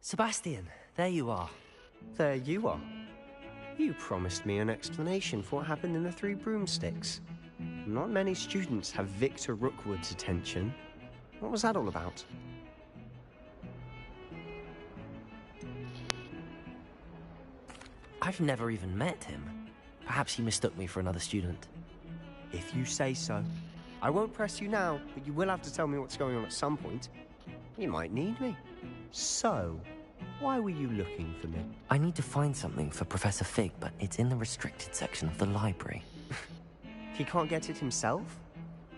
Sebastian, there you are. There you are. You promised me an explanation for what happened in the Three Broomsticks. Not many students have Victor Rookwood's attention. What was that all about? I've never even met him. Perhaps he mistook me for another student. If you say so. I won't press you now, but you will have to tell me what's going on at some point. You might need me. So, why were you looking for me? I need to find something for Professor Fig, but it's in the restricted section of the library. He can't get it himself?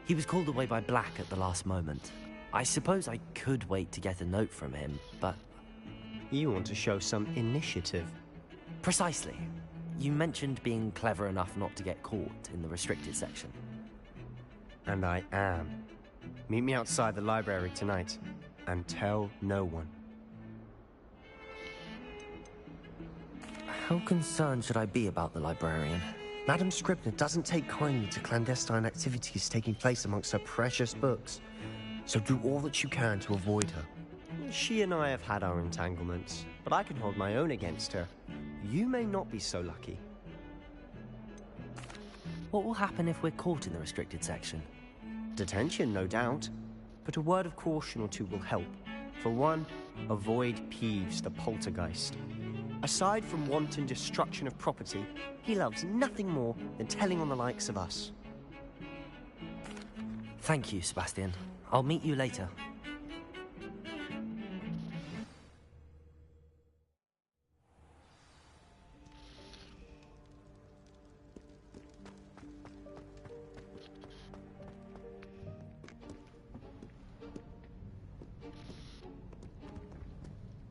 He was called away by Black at the last moment. I suppose I could wait to get a note from him, but... You want to show some initiative. Precisely. You mentioned being clever enough not to get caught in the restricted section. And I am. Meet me outside the library tonight, and tell no one. How concerned should I be about the librarian? Madam Scribner doesn't take kindly to clandestine activities taking place amongst her precious books, so do all that you can to avoid her. She and I have had our entanglements, but I can hold my own against her. You may not be so lucky. What will happen if we're caught in the restricted section? Detention, no doubt, but a word of caution or two will help. For one, avoid Peeves the poltergeist. Aside from wanton destruction of property, he loves nothing more than telling on the likes of us. Thank you, Sebastian. I'll meet you later.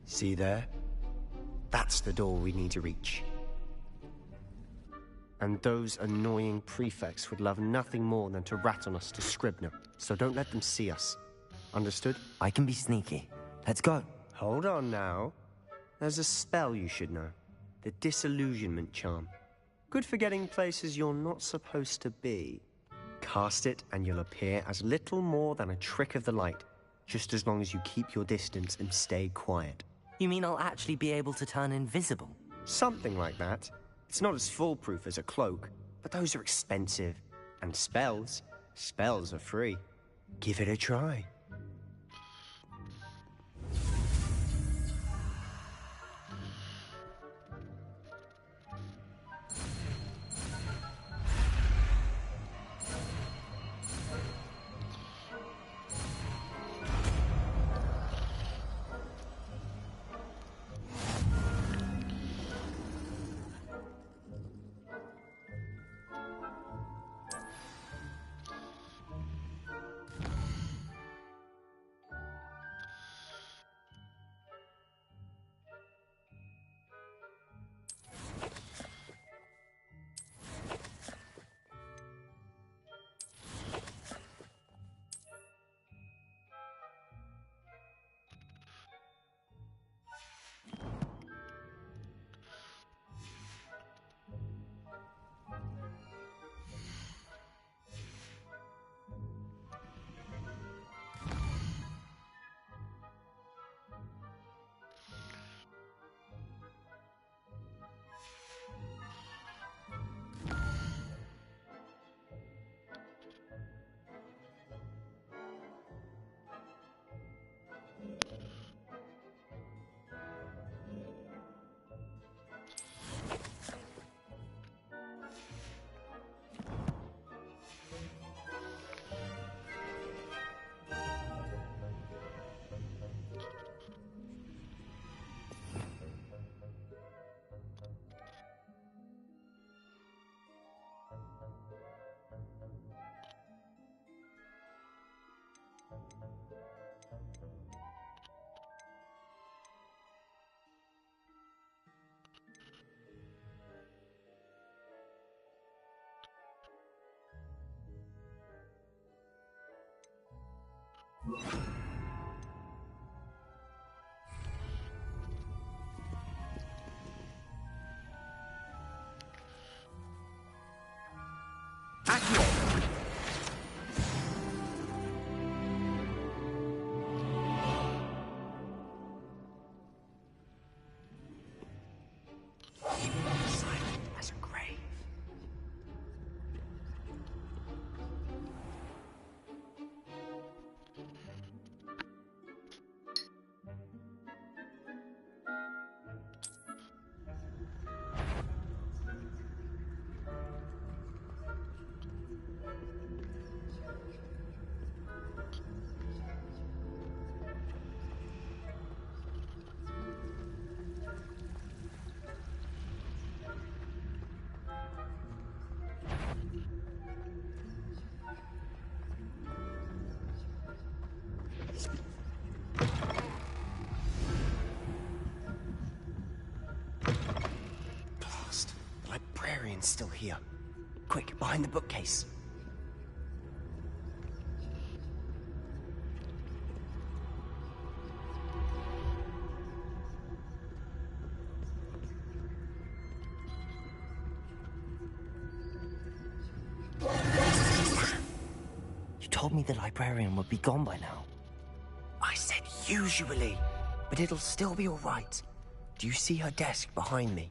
See there? That's the door we need to reach. And those annoying prefects would love nothing more than to rat on us to Scribner, so don't let them see us. Understood? I can be sneaky. Let's go. Hold on now. There's a spell you should know. The Disillusionment Charm. Good for getting places you're not supposed to be. Cast it and you'll appear as little more than a trick of the light, just as long as you keep your distance and stay quiet. You mean I'll actually be able to turn invisible? Something like that. It's not as foolproof as a cloak, but those are expensive. And spells are free. Give it a try. librarian's still here. Quick, behind the bookcase. You told me the librarian would be gone by now. I said usually, but it'll still be all right. Do you see her desk behind me?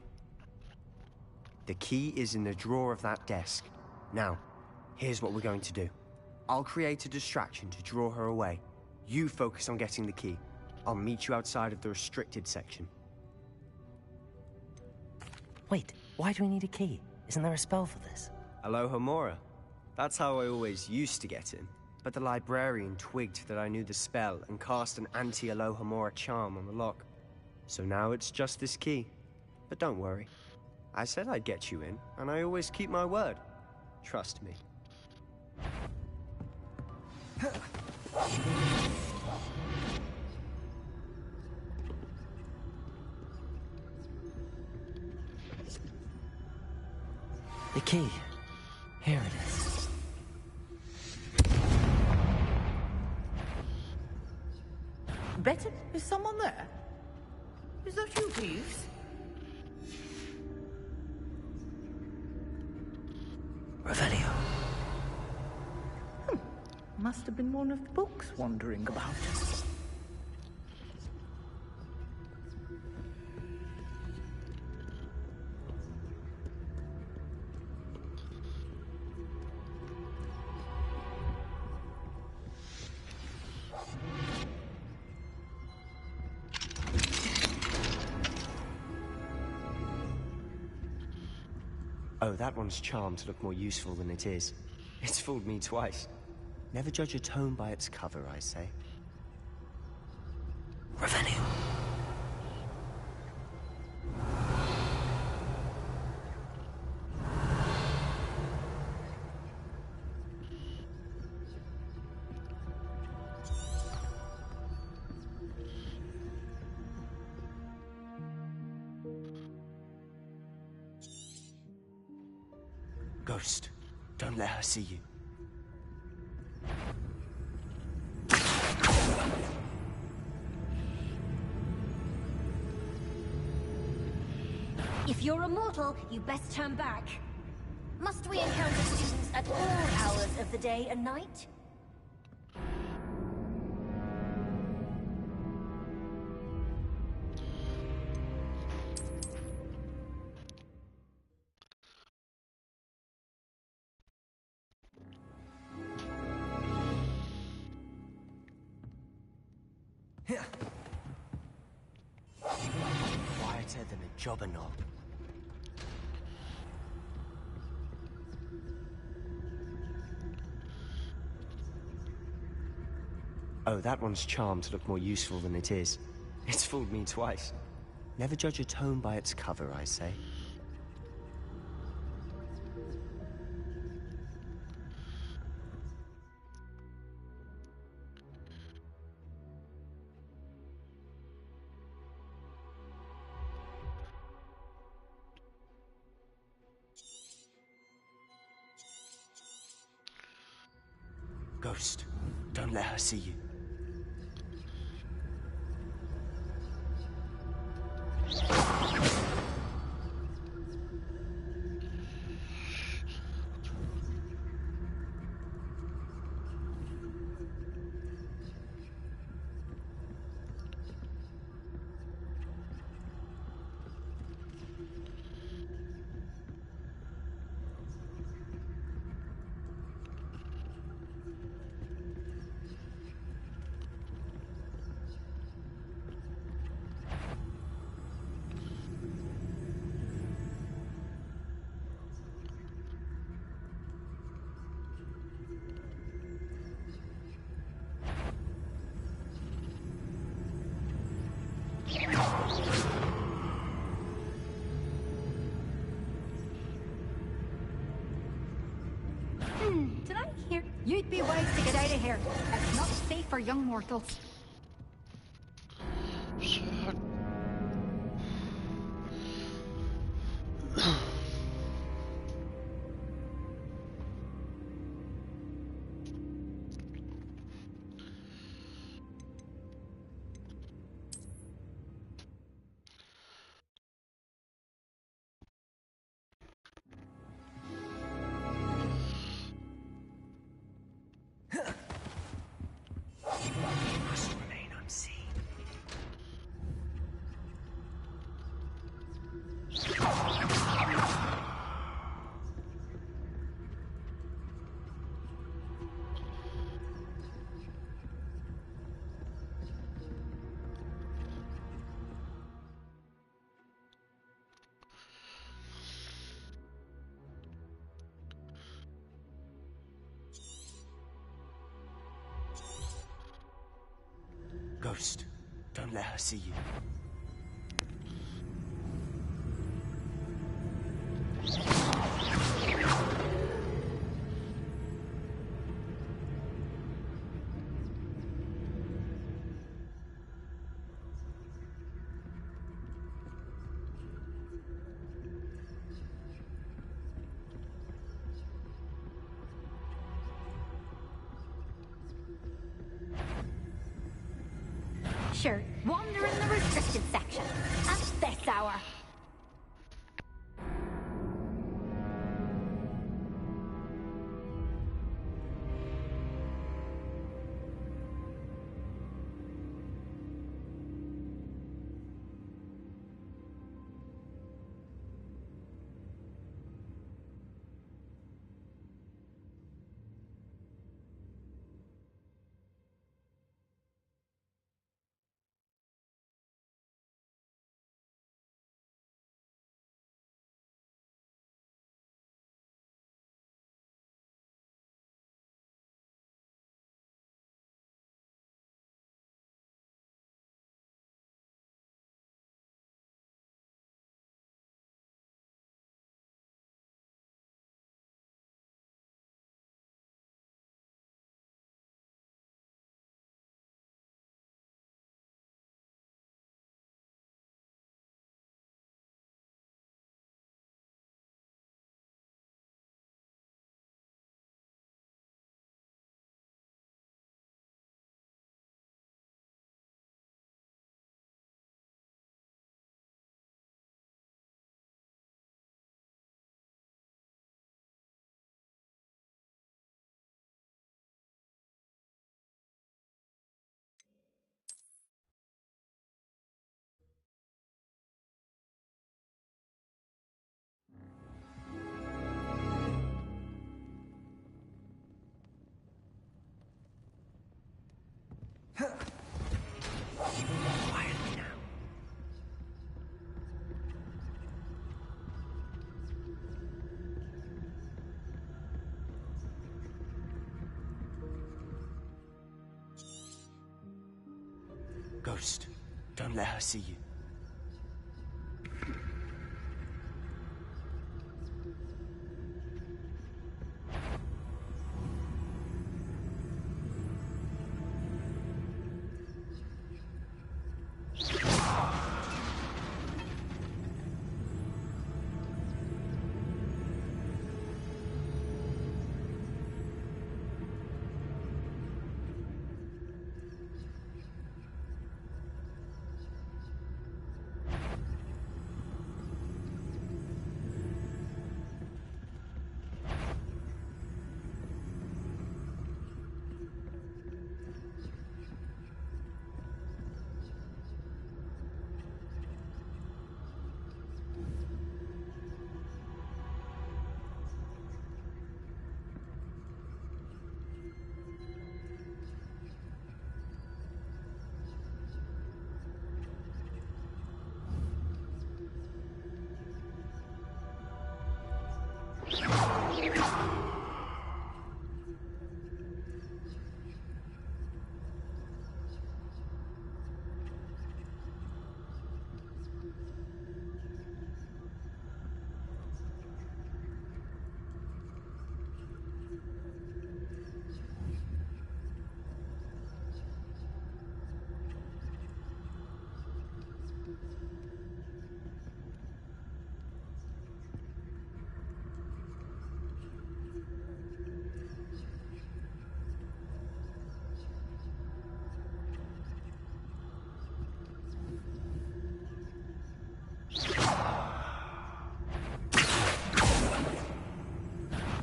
The key is in the drawer of that desk. Now, here's what we're going to do. I'll create a distraction to draw her away. You focus on getting the key. I'll meet you outside of the restricted section. Wait, why do we need a key? Isn't there a spell for this? Alohomora. That's how I always used to get in. But the librarian twigged that I knew the spell and cast an anti-Alohomora charm on the lock. So now it's just this key. But don't worry. I said I'd get you in, and I always keep my word. Trust me. The key. Here it is. Betty, is someone there? Is that you, Peeves? Revelio. Must have been one of the books wandering about. Oh, that one's charmed to look more useful than it is. It's fooled me twice. Never judge a tome by its cover, I say. Revelio. Ghost, don't let her see you. If you're a mortal, you best turn back. Must we encounter students at all hours of the day and night? Quieter than a jobber knob. Oh, that one's charmed to look more useful than it is. It's fooled me twice. Never judge a tome by its cover, I say. Ghost, don't let her see you. Did I hear? You'd be wise to get out of here. It's not safe for young mortals. Ghost, don't let her see you. Sure, wander in the restricted section. At this hour. Quietly now. Ghost, don't let her see you.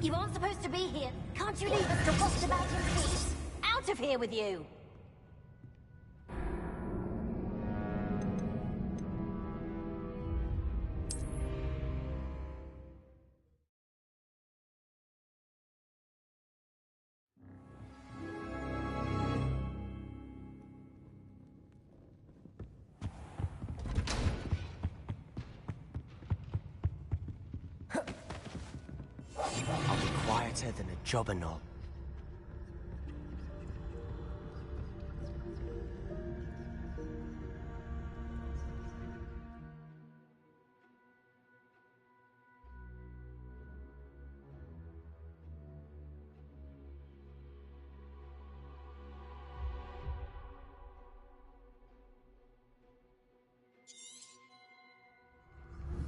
You aren't supposed to be here. Can't you leave us to rust about in peace? Out of here with you! quieter than a jobber knob.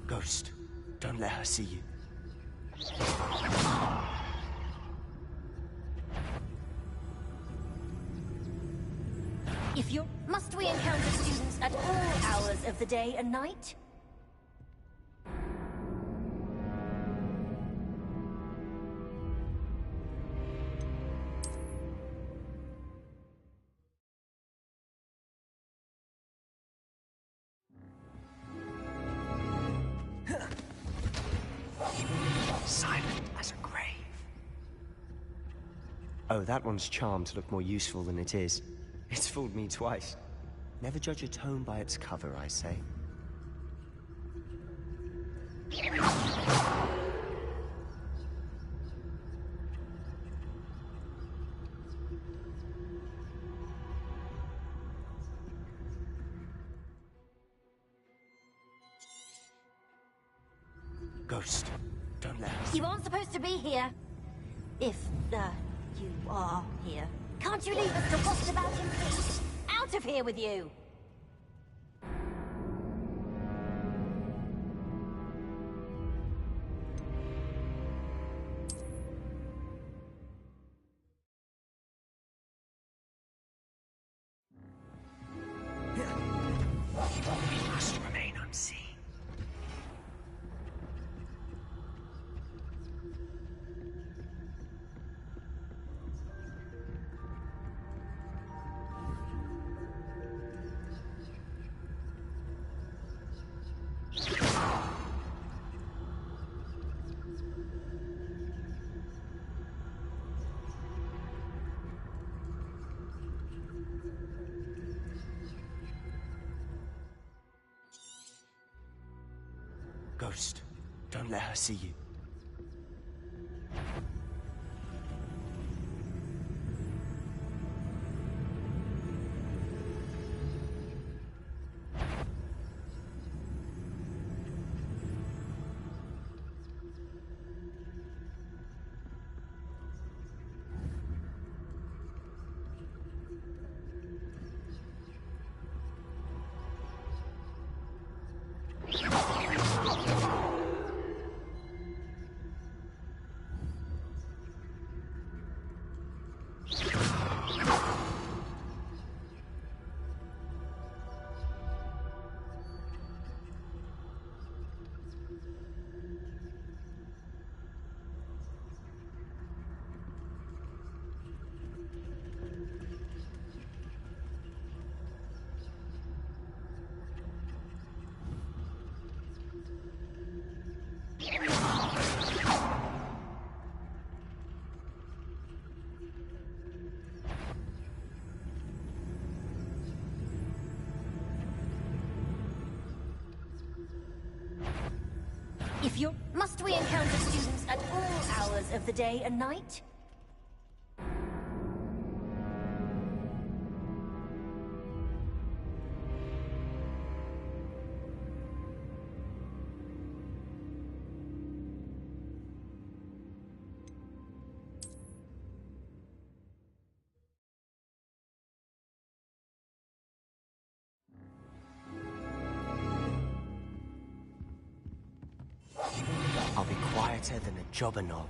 Ghost, don't let her see you. If you're... Must we encounter students at all hours of the day and night? Silent as a grave. Oh, that one's charmed to look more useful than it is. It's fooled me twice. Never judge a tome by its cover, I say. Ghost, don't let us... You aren't supposed to be here. If, you are here. Can't you leave us to waft about in peace? Out of here with you! We must remain unseen. Ghost, don't let her see you. If you're... Must we encounter students at all hours of the day and night? I'll be quieter than a jobber knob.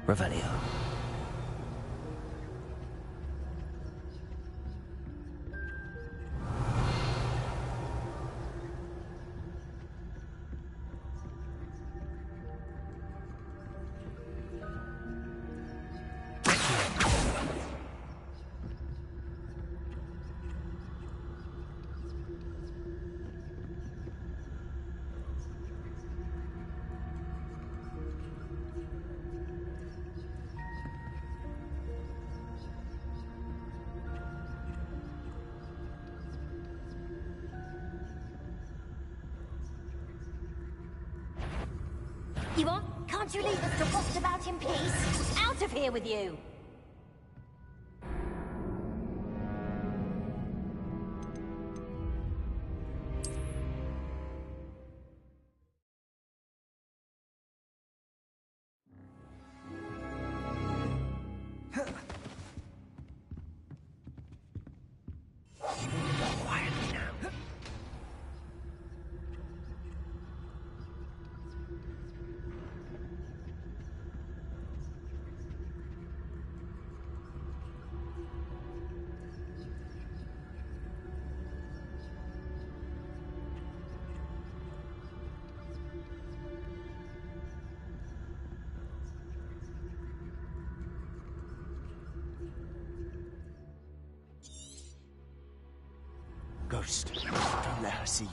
Revelio. You are? Can't you leave us to waft about in peace? Out of here with you! Quietly now. Ghost, don't let her see you.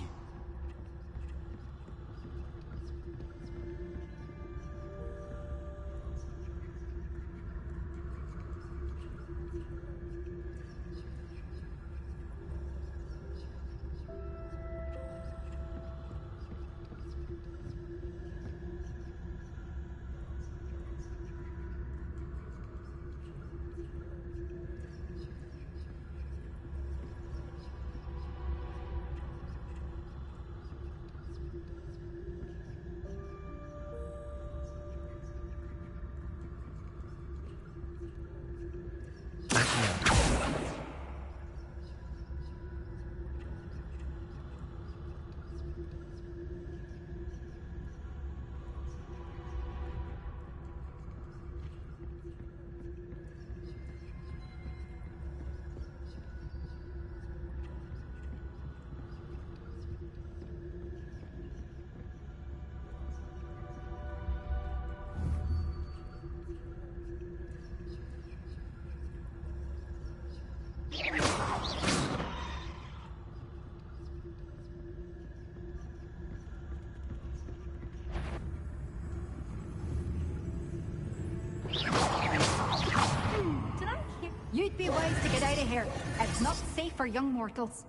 You'd be wise to get out of here. It's not safe for young mortals.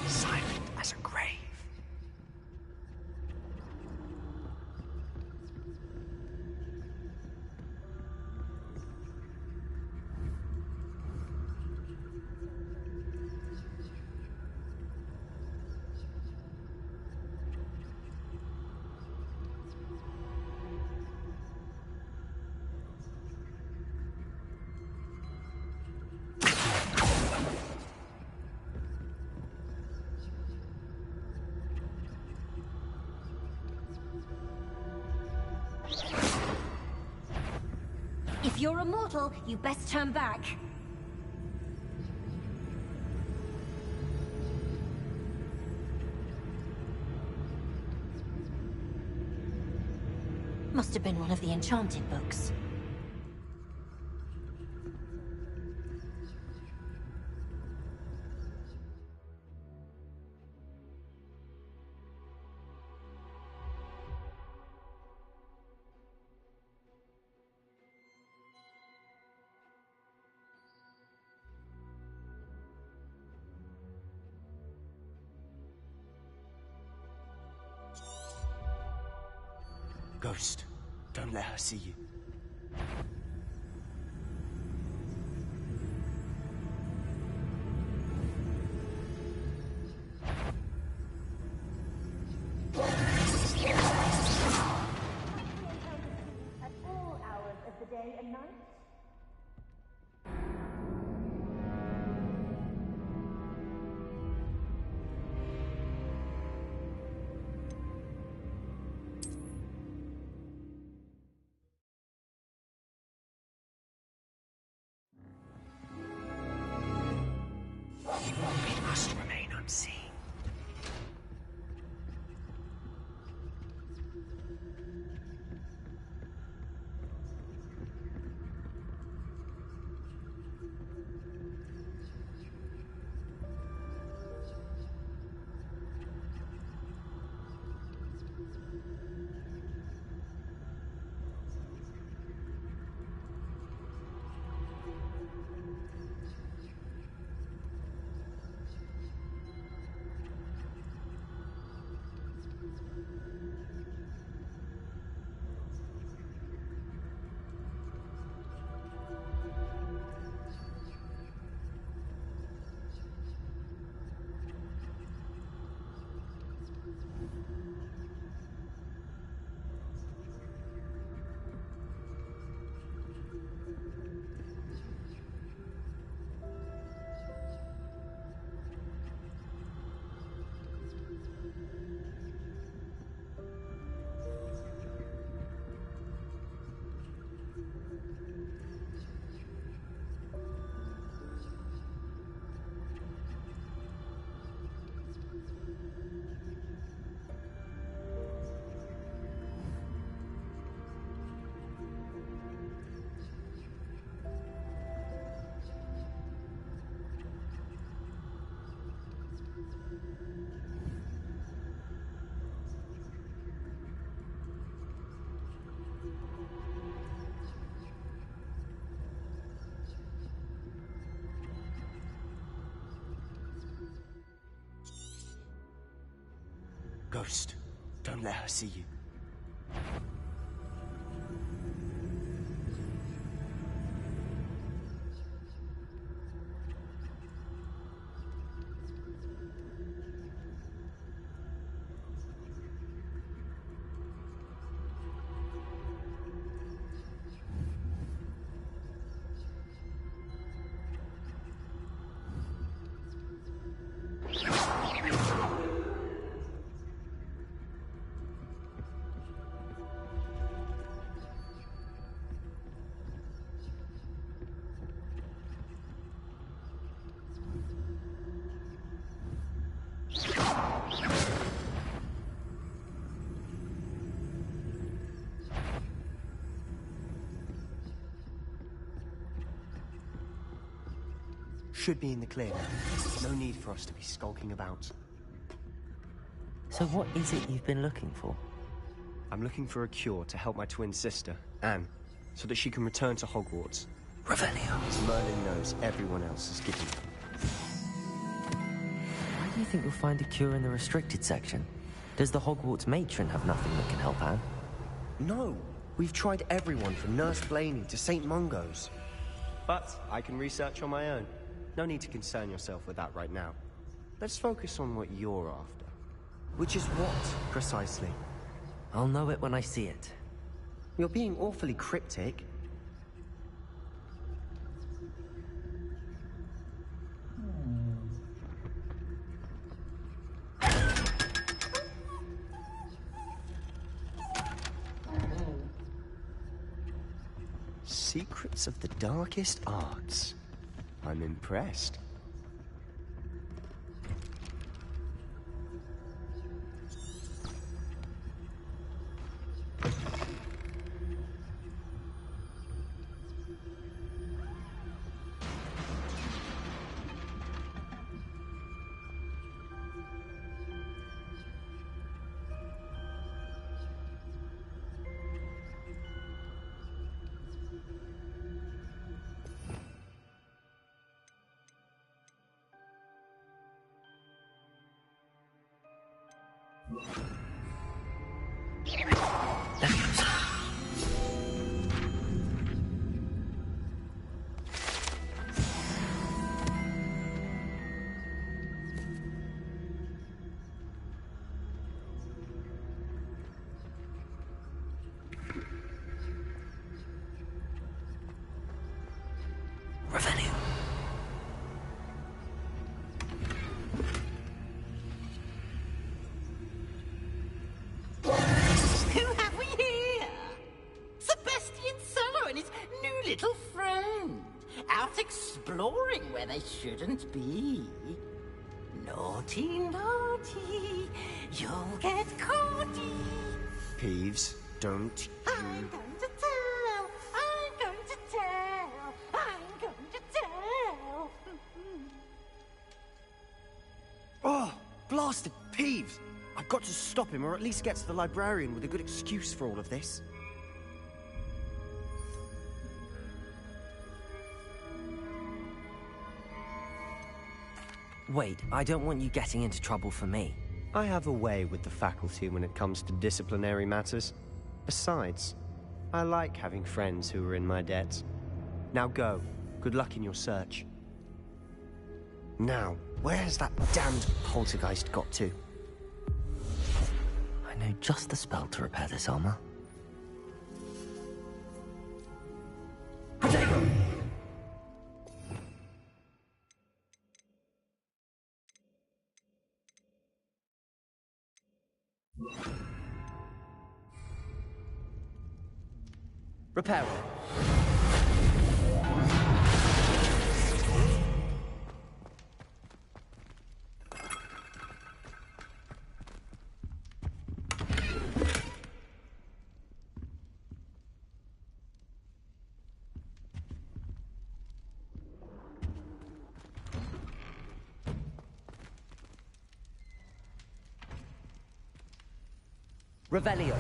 Silent as a grave. If you're a mortal, you best turn back. Must have been one of the enchanted books. Ghost, don't let her see you. At all hours of the day and night? We must remain unseen. Ghost, don't let her see you. Should be in the clear now. No need for us to be skulking about. So what is it you've been looking for? I'm looking for a cure to help my twin sister, Anne, so that she can return to Hogwarts. Revelio. As Merlin knows everyone else is giving up. Why do you think you'll find a cure in the restricted section? Does the Hogwarts matron have nothing that can help Anne? No, we've tried everyone from Nurse Blaney to St. Mungo's. But I can research on my own. No need to concern yourself with that right now. Let's focus on what you're after. Which is what, precisely? I'll know it when I see it. You're being awfully cryptic. Secrets of the darkest arts. I'm impressed. Exploring where they shouldn't be. Naughty, naughty, you'll get caughty. Peeves, don't you... I'm going to tell, I'm going to tell, I'm going to tell. Oh, blasted Peeves! I've got to stop him, or at least get to the librarian with a good excuse for all of this. Wait, I don't want you getting into trouble for me. I have a way with the faculty when it comes to disciplinary matters. Besides, I like having friends who are in my debt. Now go. Good luck in your search. Now, where's that damned poltergeist got to? I know just the spell to repair this armor. Potato! Repair it. Revelio.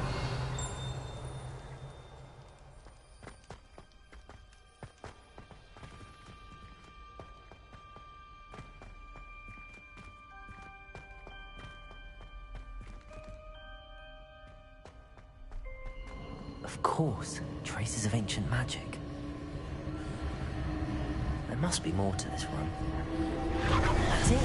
Of course, traces of ancient magic. There must be more to this run. That's it!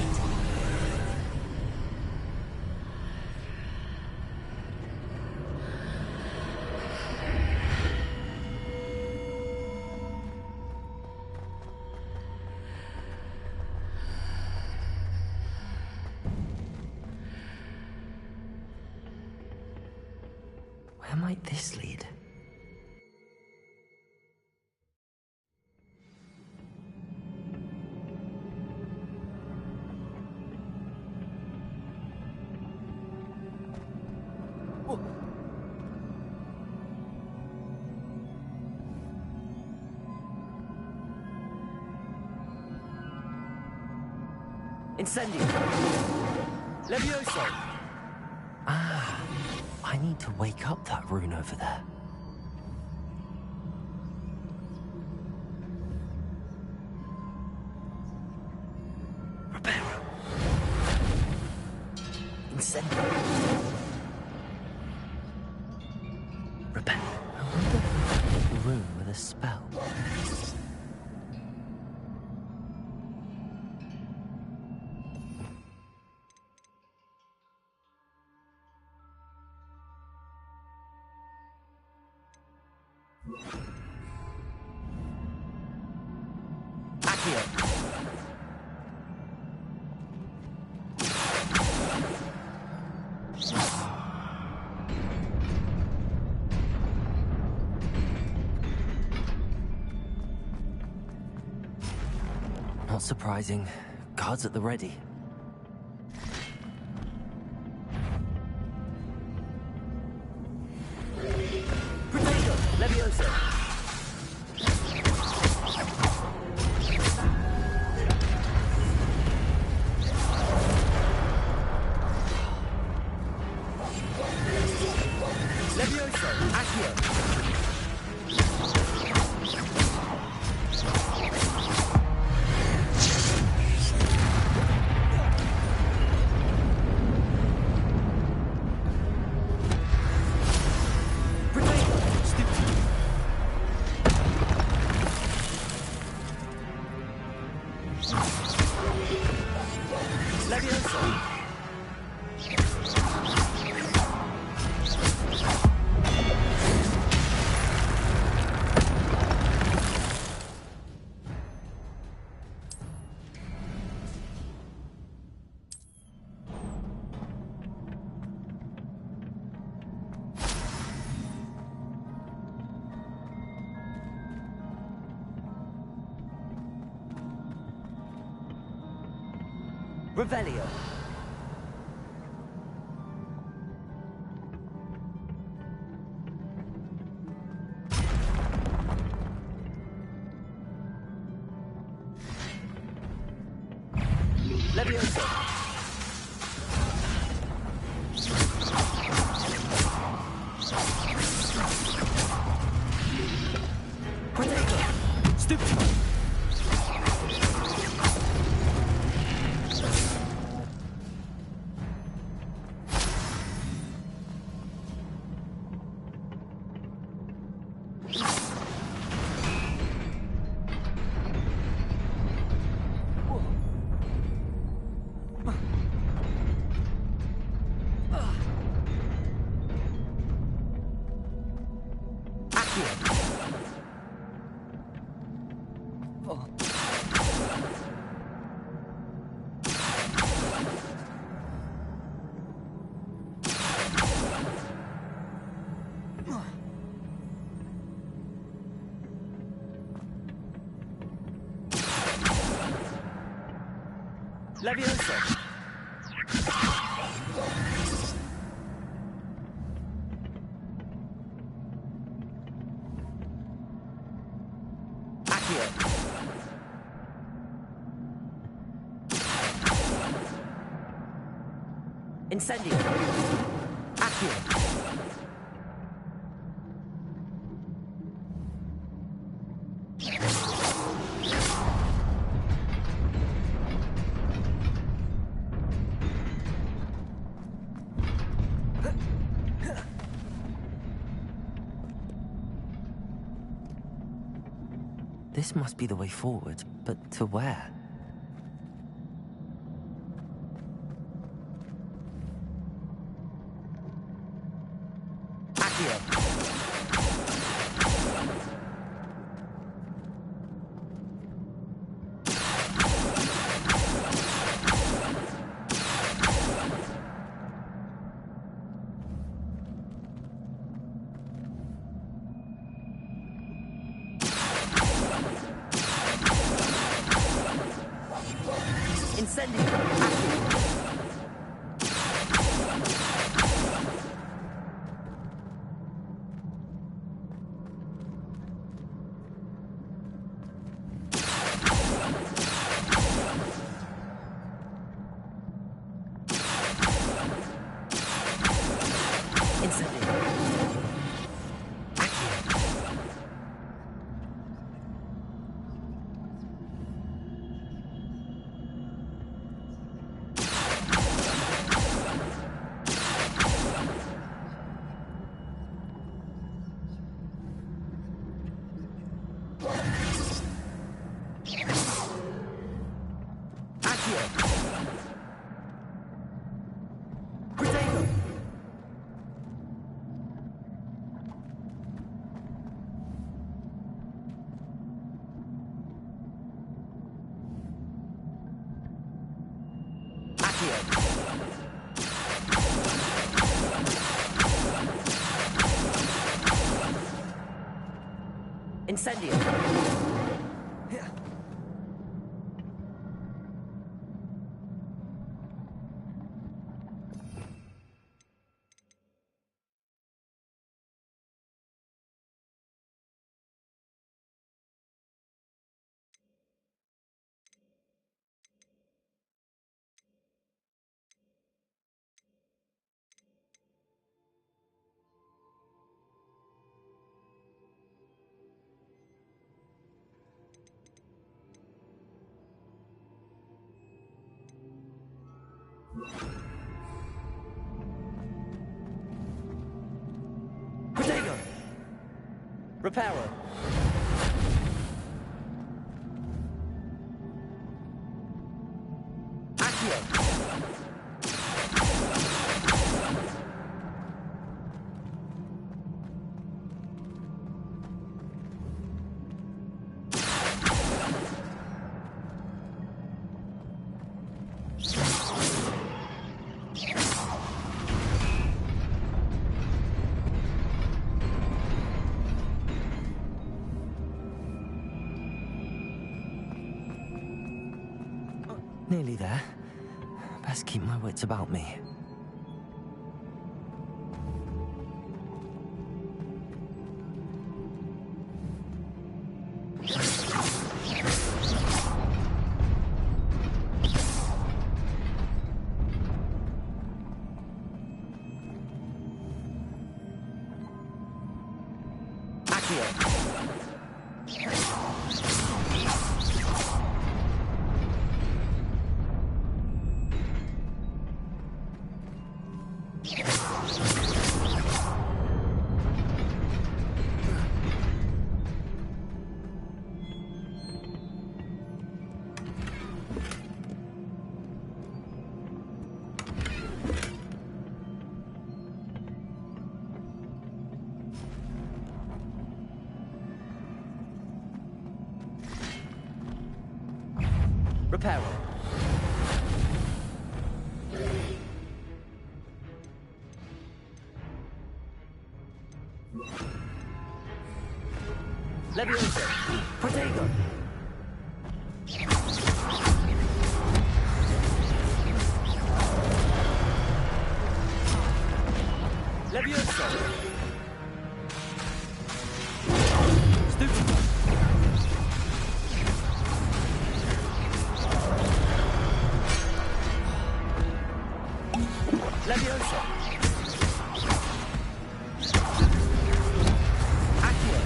Where might this lead? Incendio! Levioso! Ah, I need to wake up that rune over there. Reparo! Incendio! Reparo. I wonder if I can make a rune with a spell. Not surprising. Guards at the ready. Protego! Levioso! Levioso! Accio! Revelio. Levioso. Protego. Stupid. Levioso. Accio. Incendio. Accio. This must be the way forward, but to where? Accio! Incendio! Incendio! Protego! Reparo! Accio! Nearly there. Best keep my wits about me. Accio! Reparo. Levioso. Protego. Levioso. Stupid. Levioso. Accio.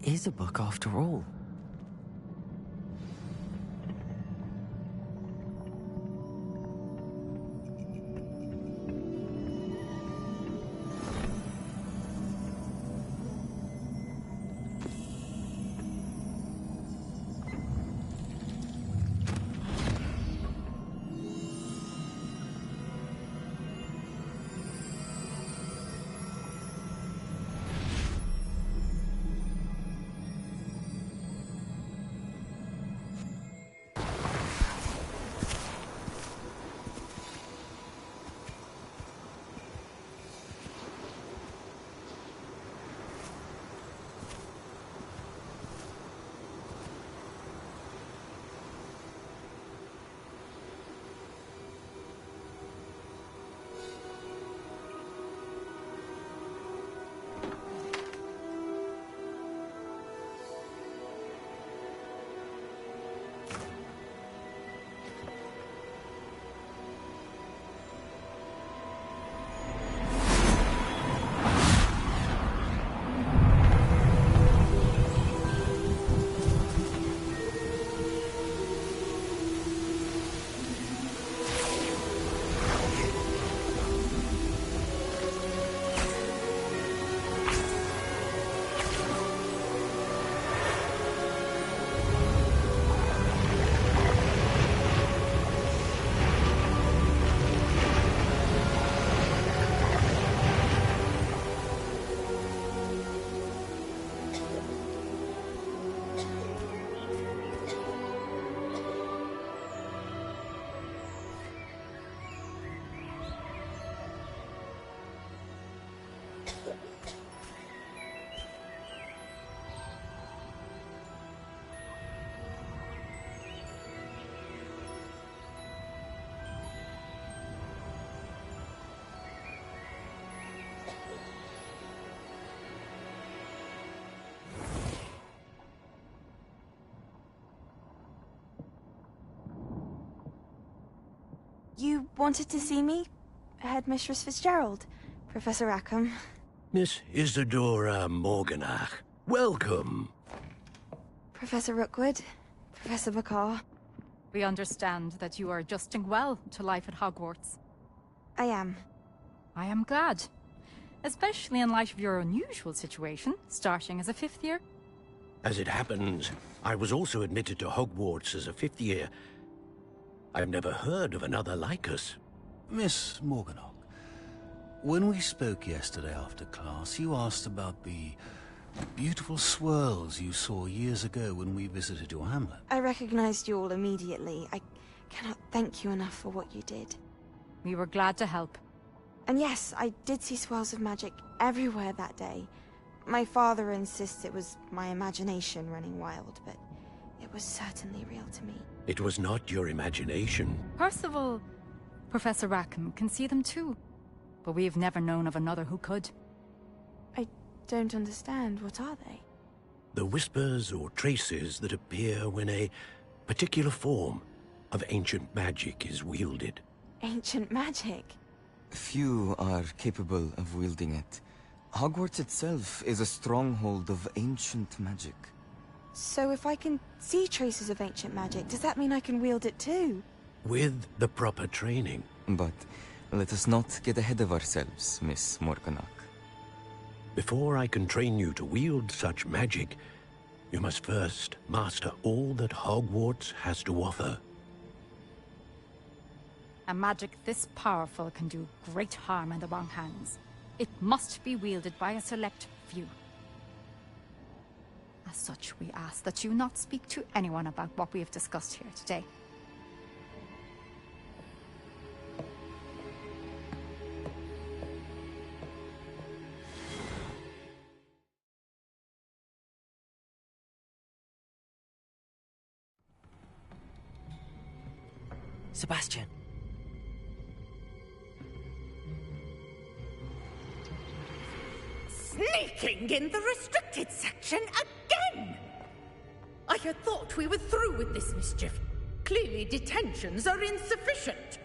is a book after all. You wanted to see me? Headmistress Fitzgerald, Professor Rackham. Miss Isadora Morganach, welcome. Professor Rookwood, Professor Bakar. We understand that you are adjusting well to life at Hogwarts. I am. I am glad. Especially in light of your unusual situation, starting as a 5th year. As it happens, I was also admitted to Hogwarts as a 5th year. I've never heard of another like us. Miss Morganach, when we spoke yesterday after class, you asked about the beautiful swirls you saw years ago when we visited your hamlet. I recognized you all immediately. I cannot thank you enough for what you did. We were glad to help. And yes, I did see swirls of magic everywhere that day. My father insists it was my imagination running wild, but it was certainly real to me. It was not your imagination. Percival, Professor Rackham can see them too. But we have never known of another who could. I don't understand. What are they? The whispers or traces that appear when a particular form of ancient magic is wielded. Ancient magic? Few are capable of wielding it. Hogwarts itself is a stronghold of ancient magic. So if I can see traces of ancient magic, does that mean I can wield it too? With the proper training. But let us not get ahead of ourselves, Miss Morganach. Before I can train you to wield such magic, you must first master all that Hogwarts has to offer. A magic this powerful can do great harm in the wrong hands. It must be wielded by a select few. As such, we ask that you not speak to anyone about what we have discussed here today. Sebastian. Sneaking in the restricted section again! I had thought we were through with this mischief. Clearly detentions are insufficient.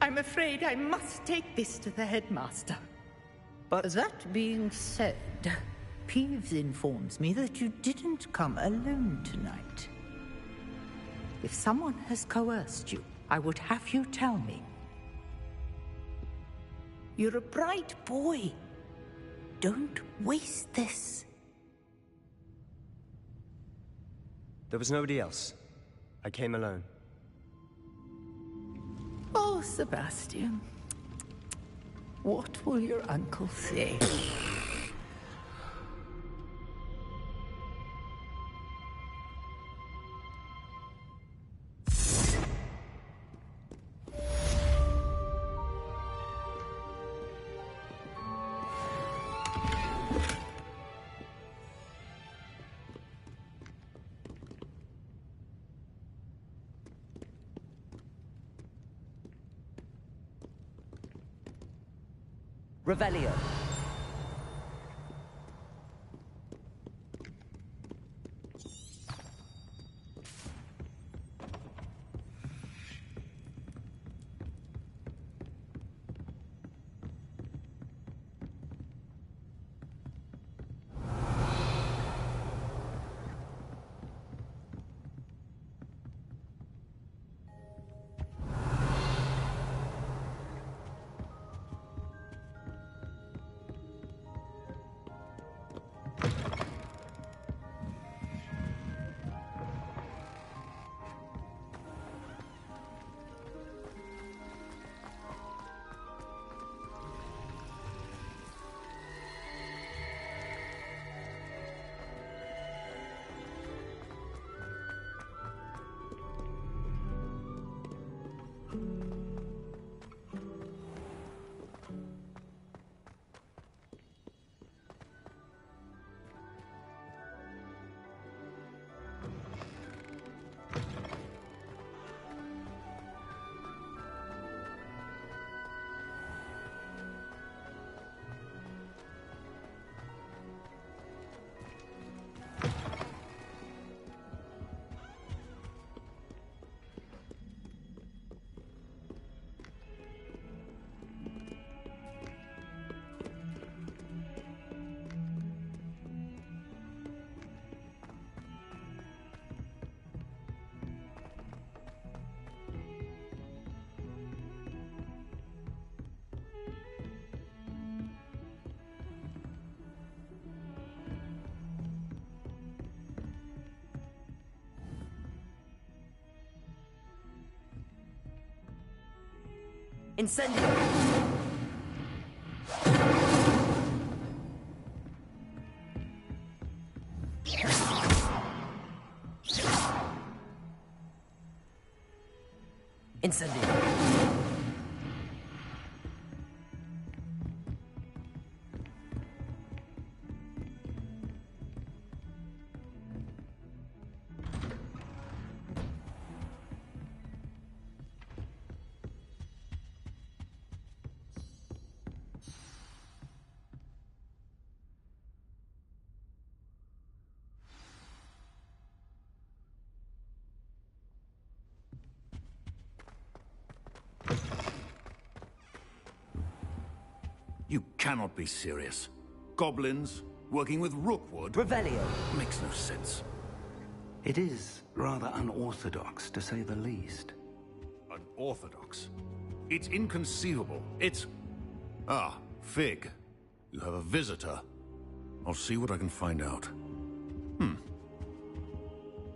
I'm afraid I must take this to the headmaster. But that being said, Peeves informs me that you didn't come alone tonight. If someone has coerced you, I would have you tell me. You're a bright boy. Don't waste this. There was nobody else. I came alone. Oh, Sebastian. What will your uncle say? Revelio. Incendio! Incendio! You cannot be serious. Goblins, working with Rookwood? Revelio. Makes no sense. It is rather unorthodox, to say the least. Unorthodox? It's inconceivable. It's... Ah, Fig. You have a visitor. I'll see what I can find out.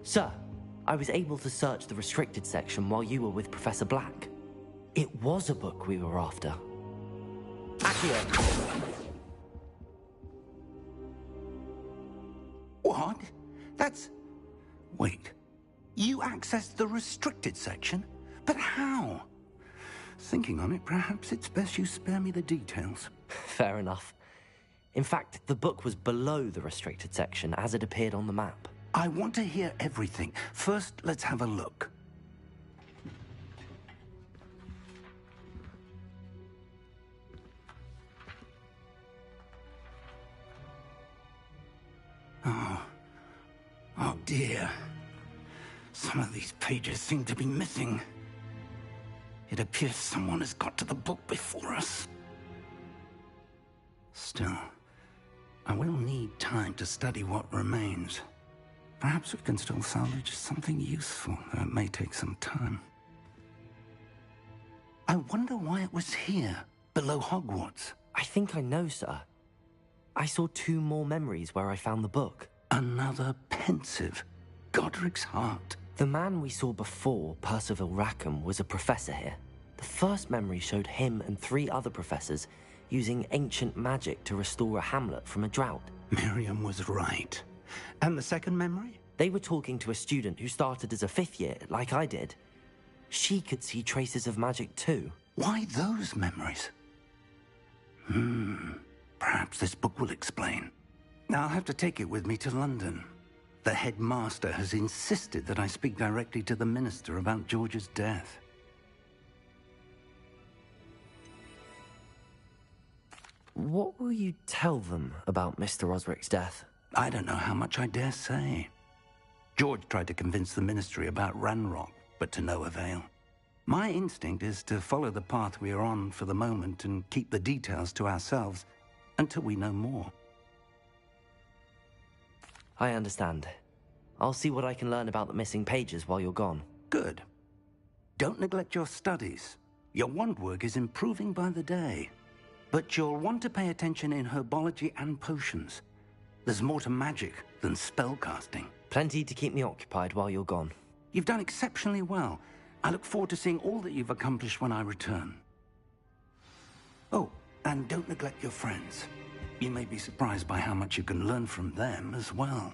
Sir, I was able to search the restricted section while you were with Professor Black. It was a book we were after. Accio! What? That's... Wait. You accessed the restricted section? But how? Thinking on it, perhaps it's best you spare me the details. Fair enough. In fact, the book was below the restricted section as it appeared on the map. I want to hear everything. First, let's have a look. Oh dear. Some of these pages seem to be missing. It appears someone has got to the book before us. Still, I will need time to study what remains. Perhaps we can still salvage something useful, though it may take some time. I wonder why it was here, below Hogwarts. I think I know, sir. I saw 2 more memories where I found the book. Another pensive. Godric's heart. The man we saw before, Percival Rackham, was a professor here. The first memory showed him and 3 other professors using ancient magic to restore a hamlet from a drought. Miriam was right. And the second memory? They were talking to a student who started as a 5th year, like I did. She could see traces of magic too. Why those memories? Perhaps this book will explain. I'll have to take it with me to London. The headmaster has insisted that I speak directly to the minister about George's death. What will you tell them about Mr. Osric's death? I don't know how much I dare say. George tried to convince the ministry about Ranrock, but to no avail. My instinct is to follow the path we are on for the moment and keep the details to ourselves until we know more. I understand. I'll see what I can learn about the missing pages while you're gone. Good. Don't neglect your studies. Your wand work is improving by the day. But you'll want to pay attention in herbology and potions. There's more to magic than spellcasting. Plenty to keep me occupied while you're gone. You've done exceptionally well. I look forward to seeing all that you've accomplished when I return. Oh, and don't neglect your friends. You may be surprised by how much you can learn from them as well.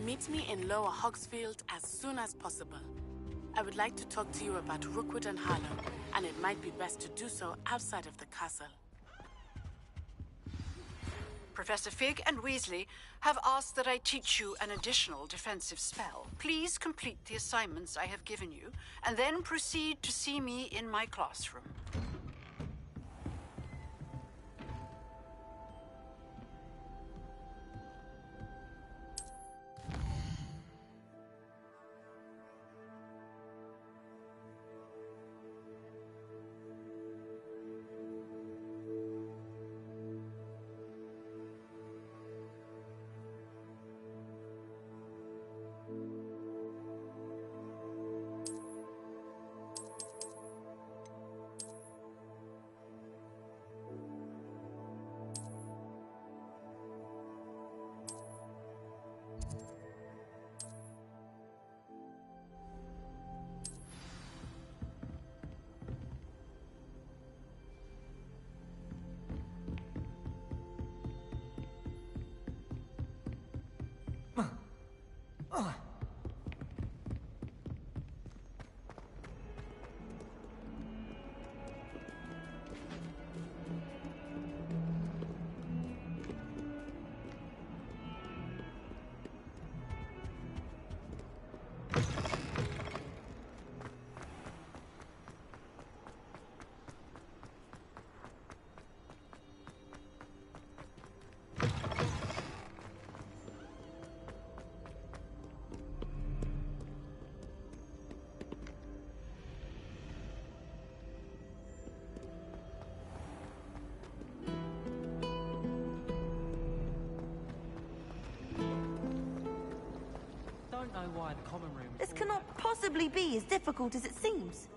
Meet me in Lower Hogsfield as soon as possible. I would like to talk to you about Rookwood and Harlow, and it might be best to do so outside of the castle. Professor Fig and Weasley have asked that I teach you an additional defensive spell. Please complete the assignments I have given you, and then proceed to see me in my classroom. Don't know why the common room... This cannot possibly be as difficult as it seems.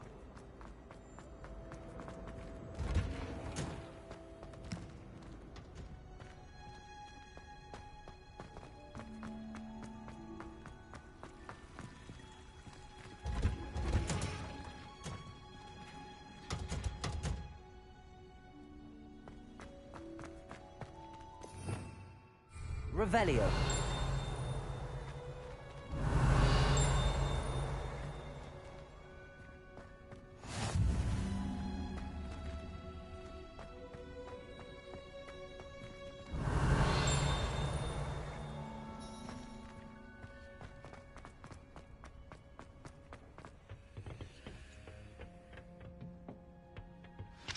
Revelio.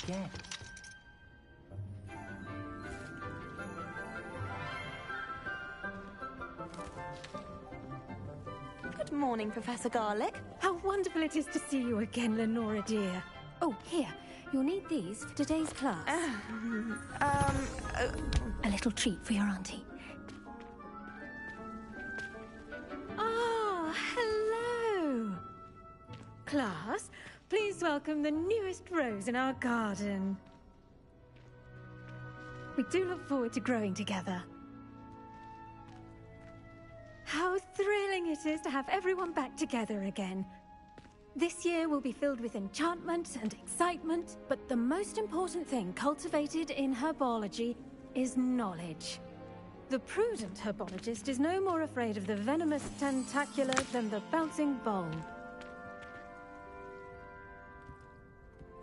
Again. Good morning, Professor Garlick. How wonderful it is to see you again, Lenora dear. Oh, here. You'll need these for today's class. A little treat for your auntie. Ah, hello. Class, please welcome the newest rose in our garden. We do look forward to growing together. How thrilling it is to have everyone back together again. This year will be filled with enchantment and excitement, but the most important thing cultivated in herbology is knowledge. The prudent herbologist is no more afraid of the venomous tentacula than the bouncing bulb.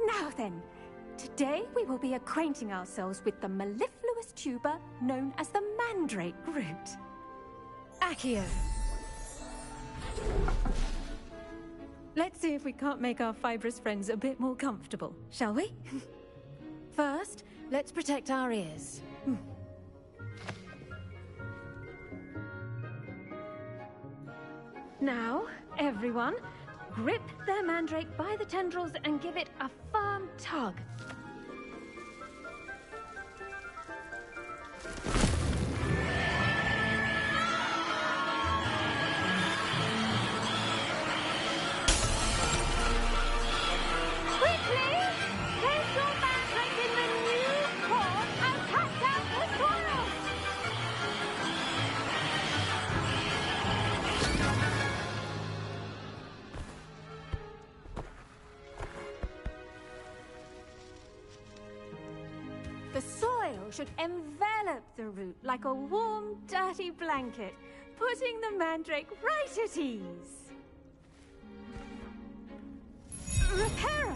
Now then, today we will be acquainting ourselves with the mellifluous tuber known as the mandrake root. Accio. Let's see if we can't make our fibrous friends a bit more comfortable, shall we? First, let's protect our ears. Now, everyone, grip their mandrake by the tendrils and give it a firm tug. The soil should envelop the root like a warm, dirty blanket, putting the mandrake right at ease. Reparo!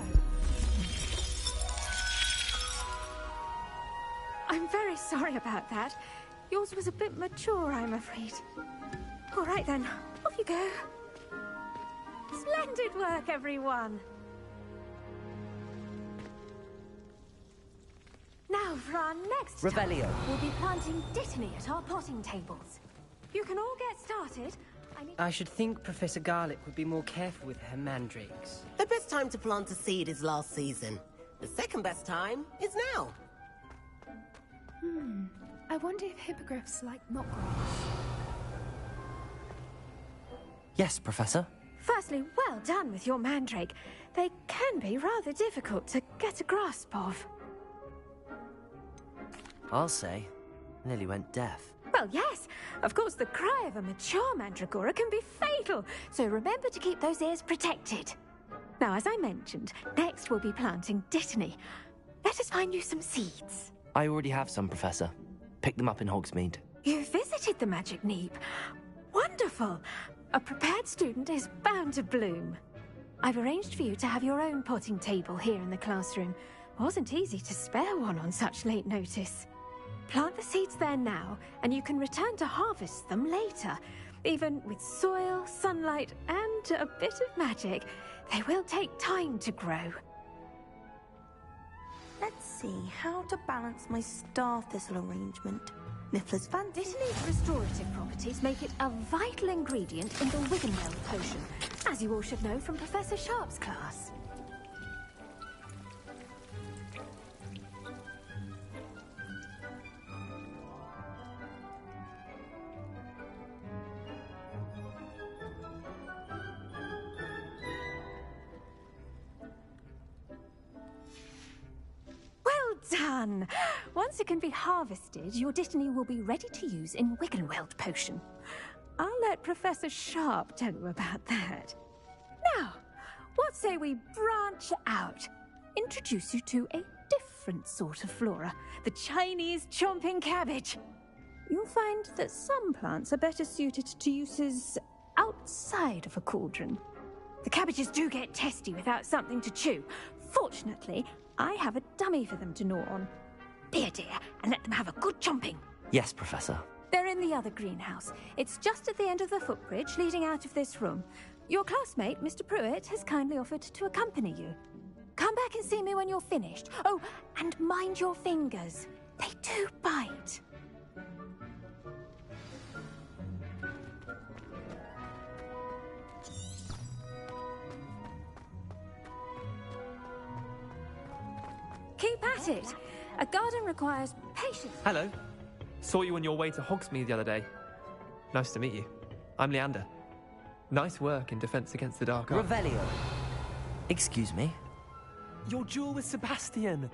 I'm very sorry about that. Yours was a bit mature, I'm afraid. All right then, off you go. Splendid work, everyone! Now for our next Revelio. task, we'll be planting dittany at our potting tables. You can all get started. I should think Professor Garlick would be more careful with her mandrakes. The best time to plant a seed is last season. The second best time is now. I wonder if hippogriffs like knotgrass. Yes, Professor. Firstly, well done with your mandrake. They can be rather difficult to get a grasp of. I'll say. Nearly went deaf. Well, yes. Of course, the cry of a mature mandragora can be fatal, so remember to keep those ears protected. Now, as I mentioned, next we'll be planting dittany. Let us find you some seeds. I already have some, Professor. Picked them up in Hogsmeade. You visited the Magic Neep. Wonderful. A prepared student is bound to bloom. I've arranged for you to have your own potting table here in the classroom. Wasn't easy to spare one on such late notice. Plant the seeds there now, and you can return to harvest them later. Even with soil, sunlight, and a bit of magic, they will take time to grow. Let's see how to balance my star thistle arrangement. Niffler's fancy. Dittany's restorative properties make it a vital ingredient in the Wiggenweld potion, as you all should know from Professor Sharp's class. Done! Once it can be harvested, your dittany will be ready to use in Wiggenweld potion. I'll let Professor Sharp tell you about that. Now, what say we branch out? Introduce you to a different sort of flora, the Chinese chomping cabbage. you'll find that some plants are better suited to uses outside of a cauldron. The cabbages do get testy without something to chew. Fortunately, I have a dummy for them to gnaw on. Be a dear and let them have a good chomping. Yes, Professor. They're in the other greenhouse. It's just at the end of the footbridge leading out of this room. Your classmate, Mr. Pruitt, has kindly offered to accompany you. Come back and see me when you're finished. Oh, and mind your fingers. They do bite. Keep at it. A garden requires patience. Hello. Saw you on your way to Hogsmeade the other day. Nice to meet you. I'm Leander. Nice work in Defense Against the Dark Arts. Revelio. Excuse me? Your duel with Sebastian.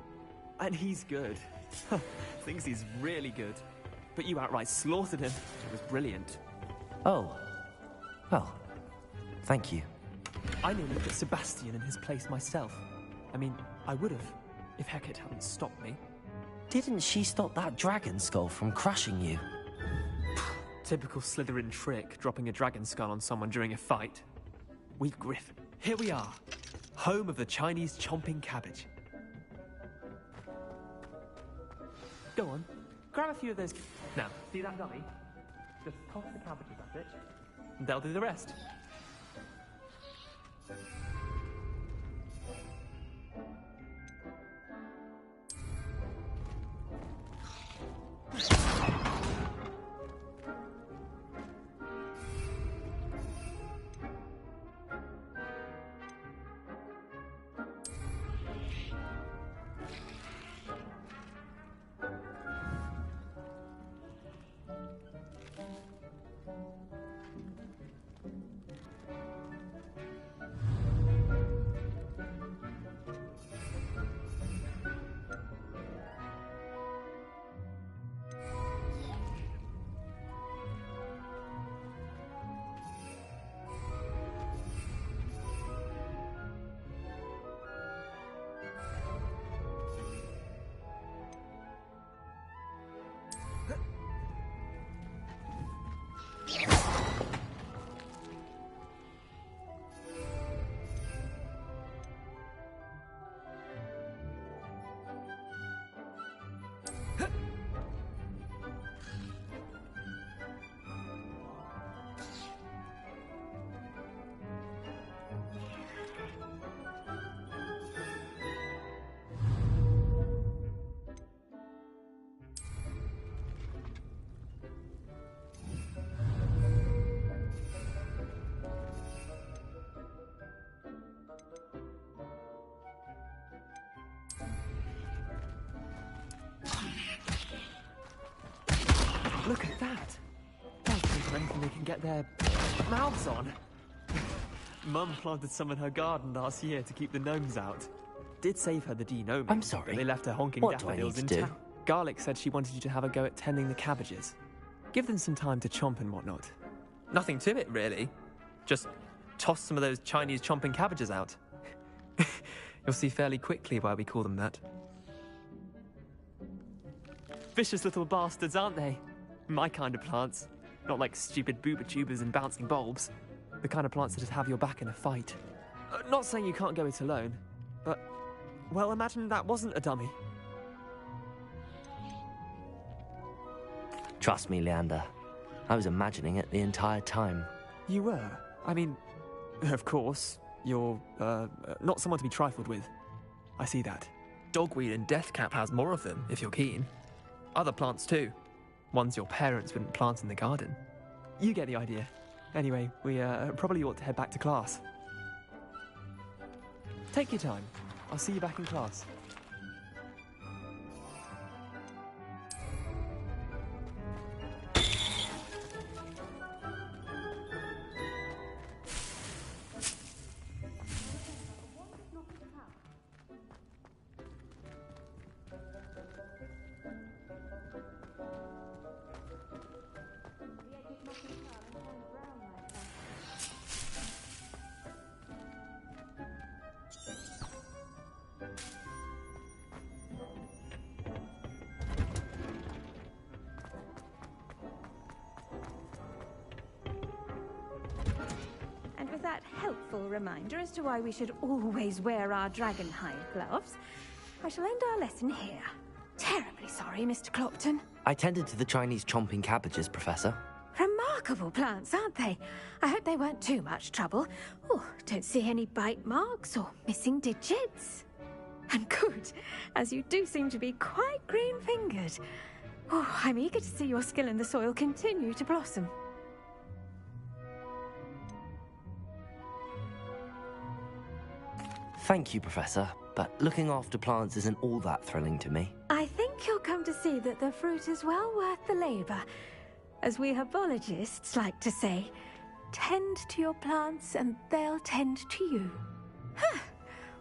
And he's good. Thinks he's really good. But you outright slaughtered him. It was brilliant. Oh. Well, thank you. I nearly put Sebastian in his place myself. I mean, I would have, if Hecate hadn't stopped me. Didn't she stop that dragon skull from crushing you? Typical Slytherin trick, dropping a dragon skull on someone during a fight. We've Griffin. Here we are. Home of the Chinese chomping cabbage. Go on, grab a few of those. Now, see that dummy? Just toss the cabbages at it, and they'll do the rest. Look at that! They'll think anything they can get their mouths on. Mum planted some in her garden last year to keep the gnomes out. Did save her the denoming. I'm sorry. But they left her honking What do I daffodils need in to do? town. Garlic said she wanted you to have a go at tending the cabbages. Give them some time to chomp and whatnot. Nothing to it, really. Just toss some of those Chinese chomping cabbages out. You'll see fairly quickly why we call them that. Vicious little bastards, aren't they? My kind of plants. Not like stupid booba tubers and bouncing bulbs. The kind of plants that just have your back in a fight. Not saying you can't go it alone, but, well, imagine that wasn't a dummy. Trust me, Leander. I was imagining it the entire time. You were? I mean, of course, you're, not someone to be trifled with. I see that. Dogweed and deathcap has more of them, if you're keen. Other plants, too. Ones your parents wouldn't plant in the garden. You get the idea. Anyway, we probably ought to head back to class. Take your time. I'll see you back in class. useful reminder as to why we should always wear our dragonhide gloves, I shall end our lesson here. Terribly sorry, Mr. Clopton. I tended to the Chinese chomping cabbages, Professor. Remarkable plants, aren't they? I hope they weren't too much trouble. Oh, don't see any bite marks or missing digits. And good, as you do seem to be quite green-fingered. Oh, I'm eager to see your skill in the soil continue to blossom. Thank you, Professor, but looking after plants isn't all that thrilling to me. I think you'll come to see that the fruit is well worth the labor. As we herbologists like to say, tend to your plants and they'll tend to you. Huh.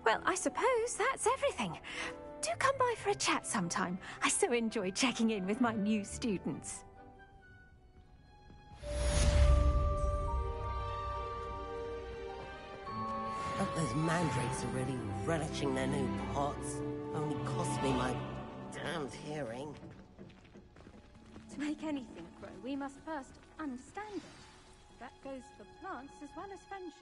Well, I suppose that's everything. Do come by for a chat sometime. I so enjoy checking in with my new students. Hope those mandrakes are really relishing their new pots. Only cost me my damned hearing. To make anything grow, we must first understand it. That goes for plants as well as friendship.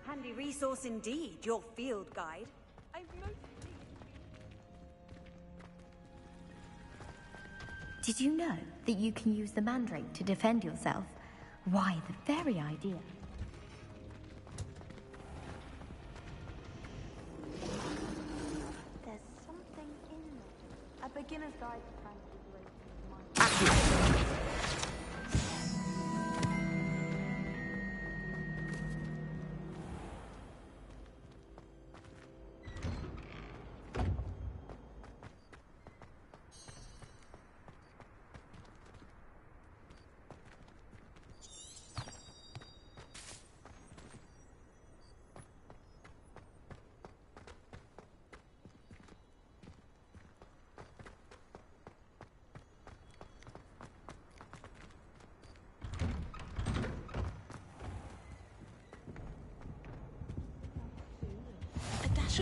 Handy resource indeed, your field guide. Did you know that you can use the mandrake to defend yourself? Why, the very idea. There's something in there. A beginner's guide to transfiguration.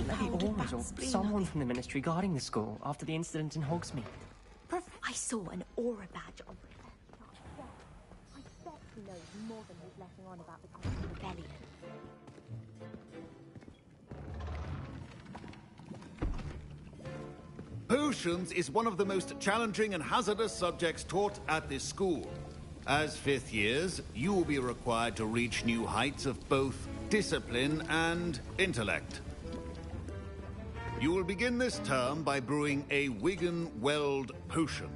Maybe Aurors or someone from the Ministry guarding the school after the incident in Hogsmeade. I saw an aura badge on Professor Sharp. I bet he knows more than he's letting on about the Common Rebellion. Potions is one of the most challenging and hazardous subjects taught at this school. As fifth years, you will be required to reach new heights of both discipline and intellect. You will begin this term by brewing a Wigan-Weld potion.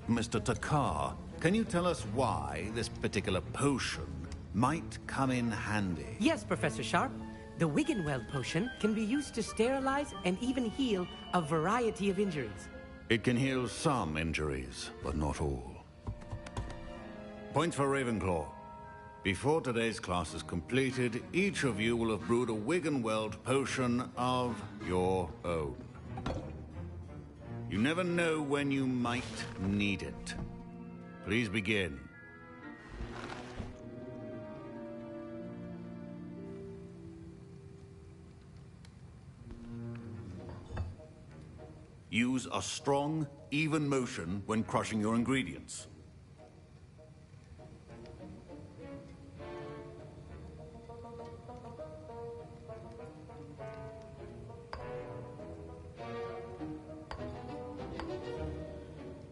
Mr. Takar, can you tell us why this particular potion might come in handy? Yes, Professor Sharp. The Wigan-Weld potion can be used to sterilize and even heal a variety of injuries. It can heal some injuries, but not all. Points for Ravenclaw. Before today's class is completed, each of you will have brewed a Wigan-Weld potion of your own. You never know when you might need it. Please begin. Use a strong, even motion when crushing your ingredients.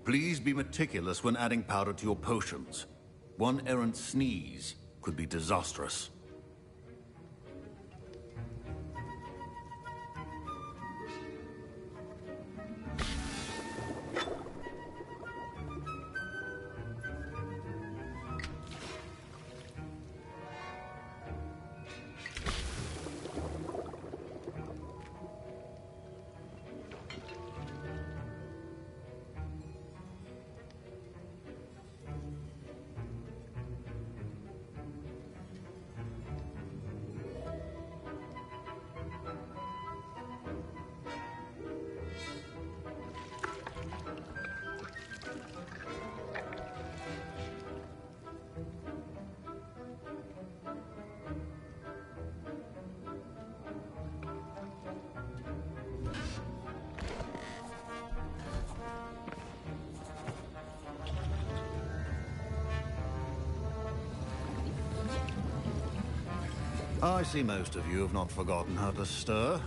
Please be meticulous when adding powder to your potions. One errant sneeze could be disastrous. I see most of you have not forgotten how to stir.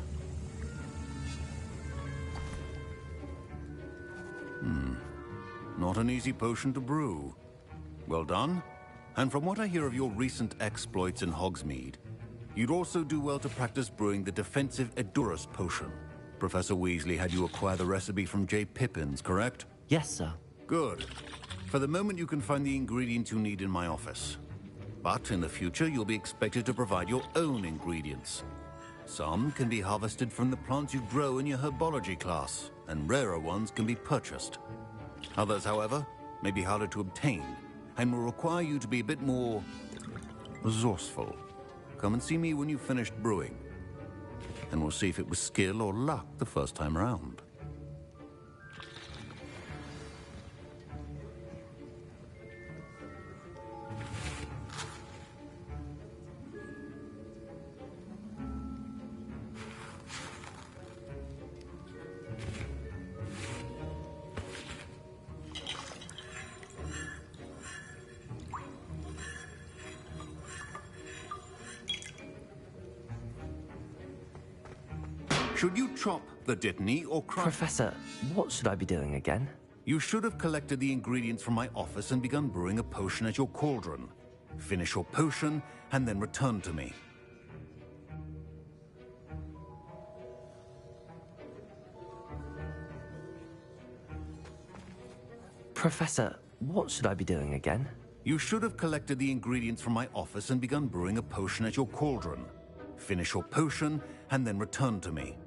Not an easy potion to brew. Well done. And from what I hear of your recent exploits in Hogsmeade, you'd also do well to practice brewing the defensive Edurus potion. Professor Weasley had you acquire the recipe from J. Pippins, correct? Yes, sir. Good. For the moment, you can find the ingredients you need in my office. But in the future, you'll be expected to provide your own ingredients. Some can be harvested from the plants you grow in your herbology class, and rarer ones can be purchased. Others, however, may be harder to obtain, and will require you to be a bit more resourceful. Come and see me when you've finished brewing, and we'll see if it was skill or luck the first time around. Should you chop the Dittany or crush... Professor, what should I be doing again? You should have collected the ingredients from my office and begun brewing a potion at your cauldron. Finish your potion, and then return to me. Professor, what should I be doing again? You should have collected the ingredients from my office and begun brewing a potion at your cauldron. Finish your potion, and then return to me.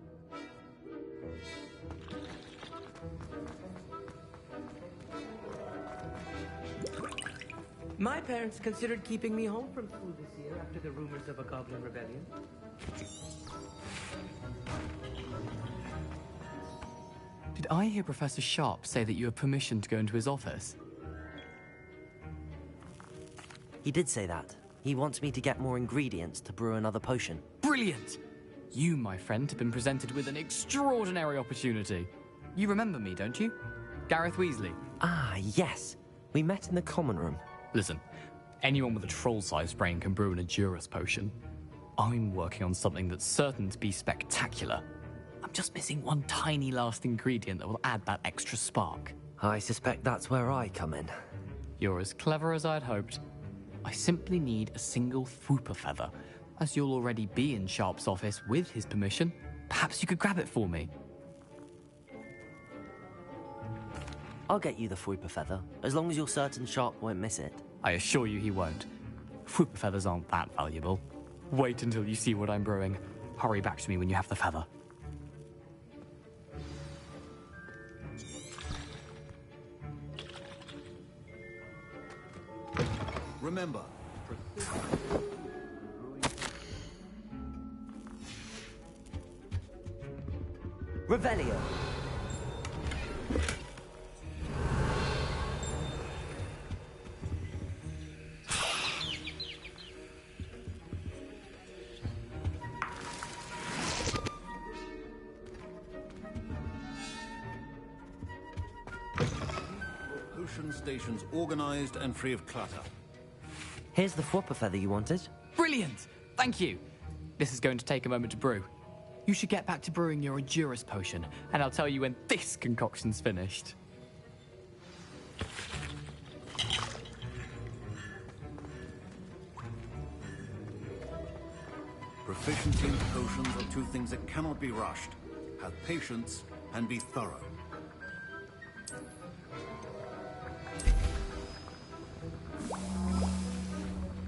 My parents considered keeping me home from school this year after the rumors of a goblin rebellion. Did I hear Professor Sharp say that you have permission to go into his office? He did say that. He wants me to get more ingredients to brew another potion. Brilliant! You, my friend, have been presented with an extraordinary opportunity. You remember me, don't you? Gareth Weasley. Ah, yes. We met in the common room. Listen, anyone with a troll-sized brain can brew an Edurus potion. I'm working on something that's certain to be spectacular. I'm just missing one tiny last ingredient that will add that extra spark. I suspect that's where I come in. You're as clever as I'd hoped. I simply need a single Fwooper feather. As you'll already be in Sharp's office with his permission, perhaps you could grab it for me. I'll get you the Fwooper feather, as long as you're certain Sharp won't miss it. I assure you he won't. Fwooper feathers aren't that valuable. Wait until you see what I'm brewing. Hurry back to me when you have the feather. Remember, Revelio. potion stations organized and free of clutter. Here's the Fwooper feather you wanted. Brilliant! Thank you. This is going to take a moment to brew. You should get back to brewing your Edurus potion, and I'll tell you when this concoction's finished. Proficiency in potions are two things that cannot be rushed. Have patience and be thorough.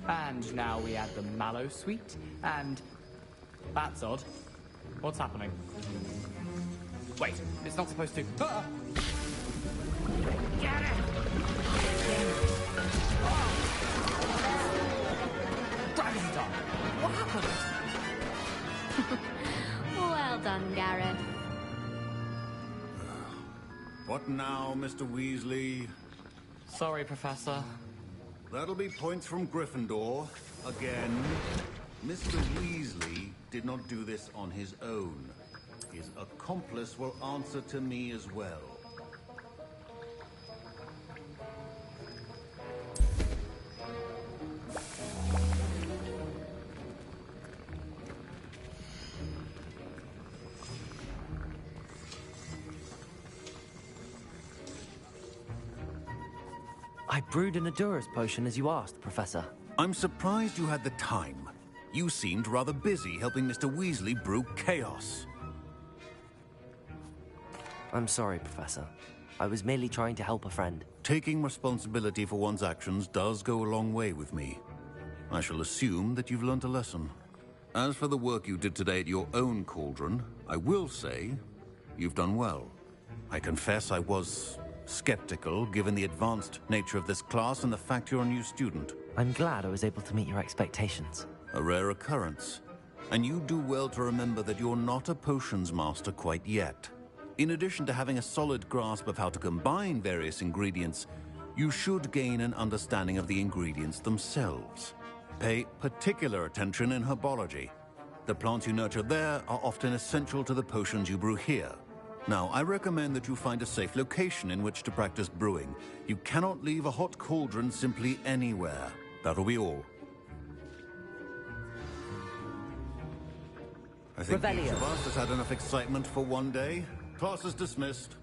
And now we add the mallow sweet, and... That's odd. What's happening? Wait, it's not supposed to... Ah! Get it! Dragon Dog! What happened? Well done, Gareth. What now, Mr. Weasley? Sorry, Professor. That'll be points from Gryffindor. Again. Mr. Weasley did not do this on his own. His accomplice will answer to me as well. I brewed an Adurus potion as you asked, Professor. I'm surprised you had the time. You seemed rather busy helping Mr. Weasley brew chaos. I'm sorry, Professor. I was merely trying to help a friend. Taking responsibility for one's actions does go a long way with me. I shall assume that you've learnt a lesson. As for the work you did today at your own cauldron, I will say you've done well. I confess I was skeptical, given the advanced nature of this class and the fact you're a new student. I'm glad I was able to meet your expectations. A rare occurrence. And you do well to remember that you're not a potions master quite yet. In addition to having a solid grasp of how to combine various ingredients, you should gain an understanding of the ingredients themselves. Pay particular attention in herbology. The plants you nurture there are often essential to the potions you brew here. Now, I recommend that you find a safe location in which to practice brewing. You cannot leave a hot cauldron simply anywhere. That'll be all. I think each of us has had enough excitement for one day. Class is dismissed.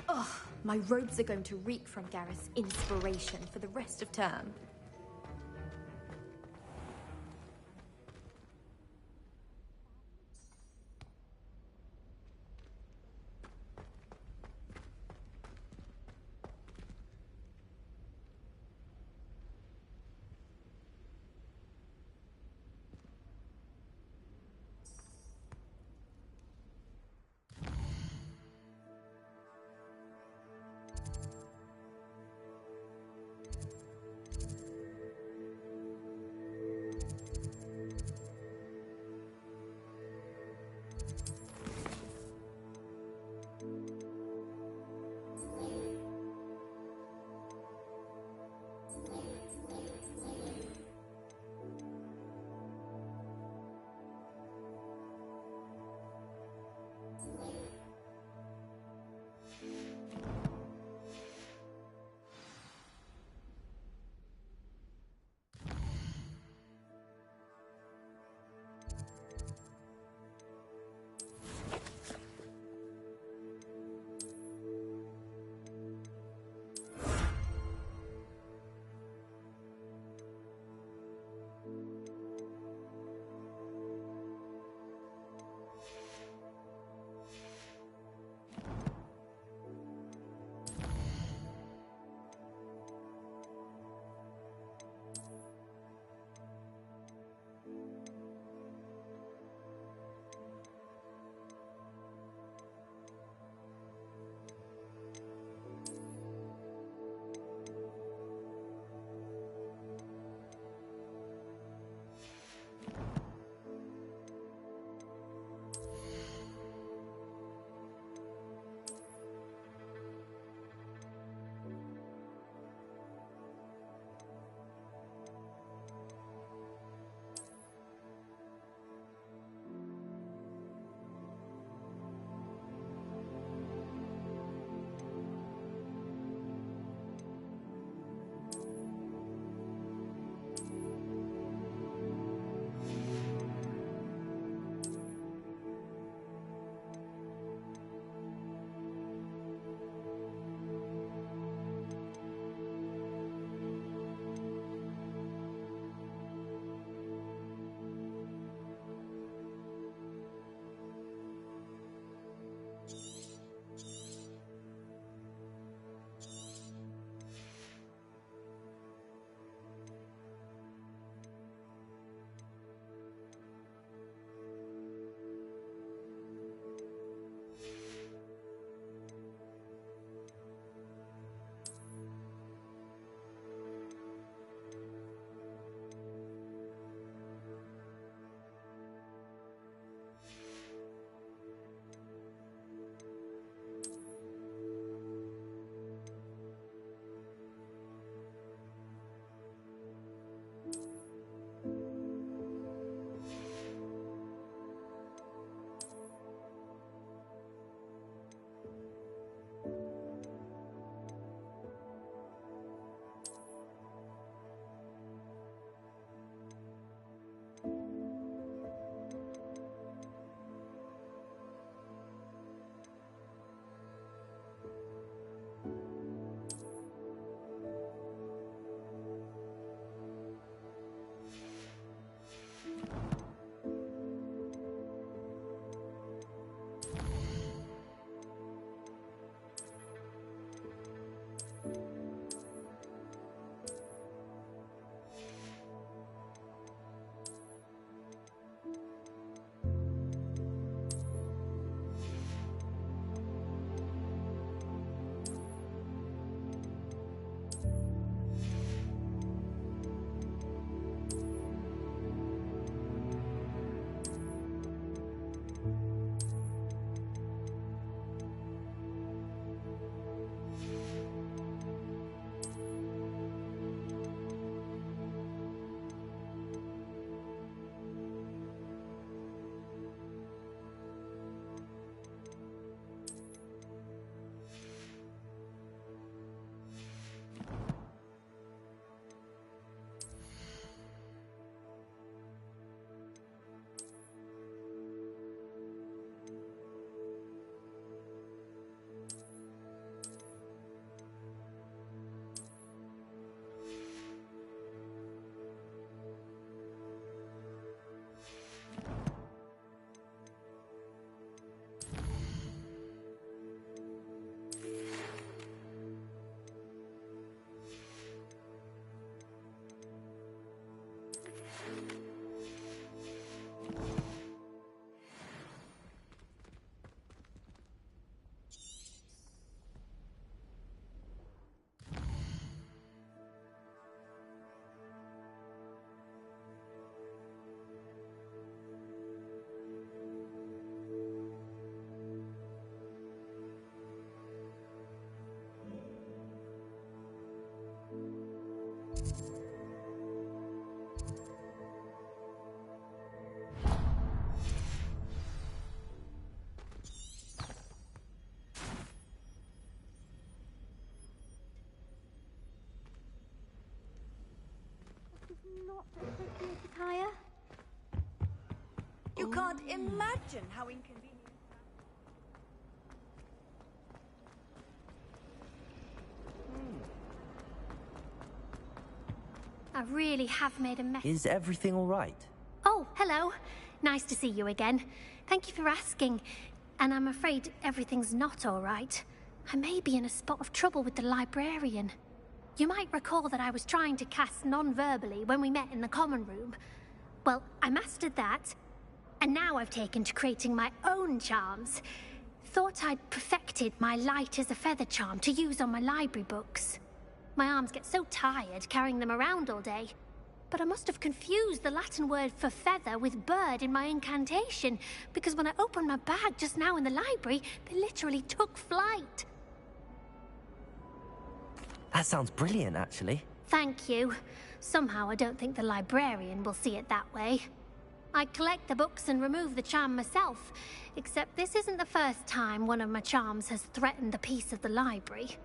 Ugh, my robes are going to reek from Gareth's inspiration for the rest of term. not appropriate attire? You can't imagine how inconvenient. I really have made a mess. Is everything all right? Oh, hello. Nice to see you again. Thank you for asking. And I'm afraid everything's not all right. I may be in a spot of trouble with the librarian. You might recall that I was trying to cast non-verbally when we met in the common room. Well, I mastered that, and now I've taken to creating my own charms. Thought I'd perfected my light as a feather charm to use on my library books. My arms get so tired carrying them around all day. But I must have confused the Latin word for feather with bird in my incantation, because when I opened my bag just now in the library, they literally took flight. That sounds brilliant, actually. Thank you. Somehow I don't think the librarian will see it that way. I collect the books and remove the charm myself, except this isn't the first time one of my charms has threatened the peace of the library.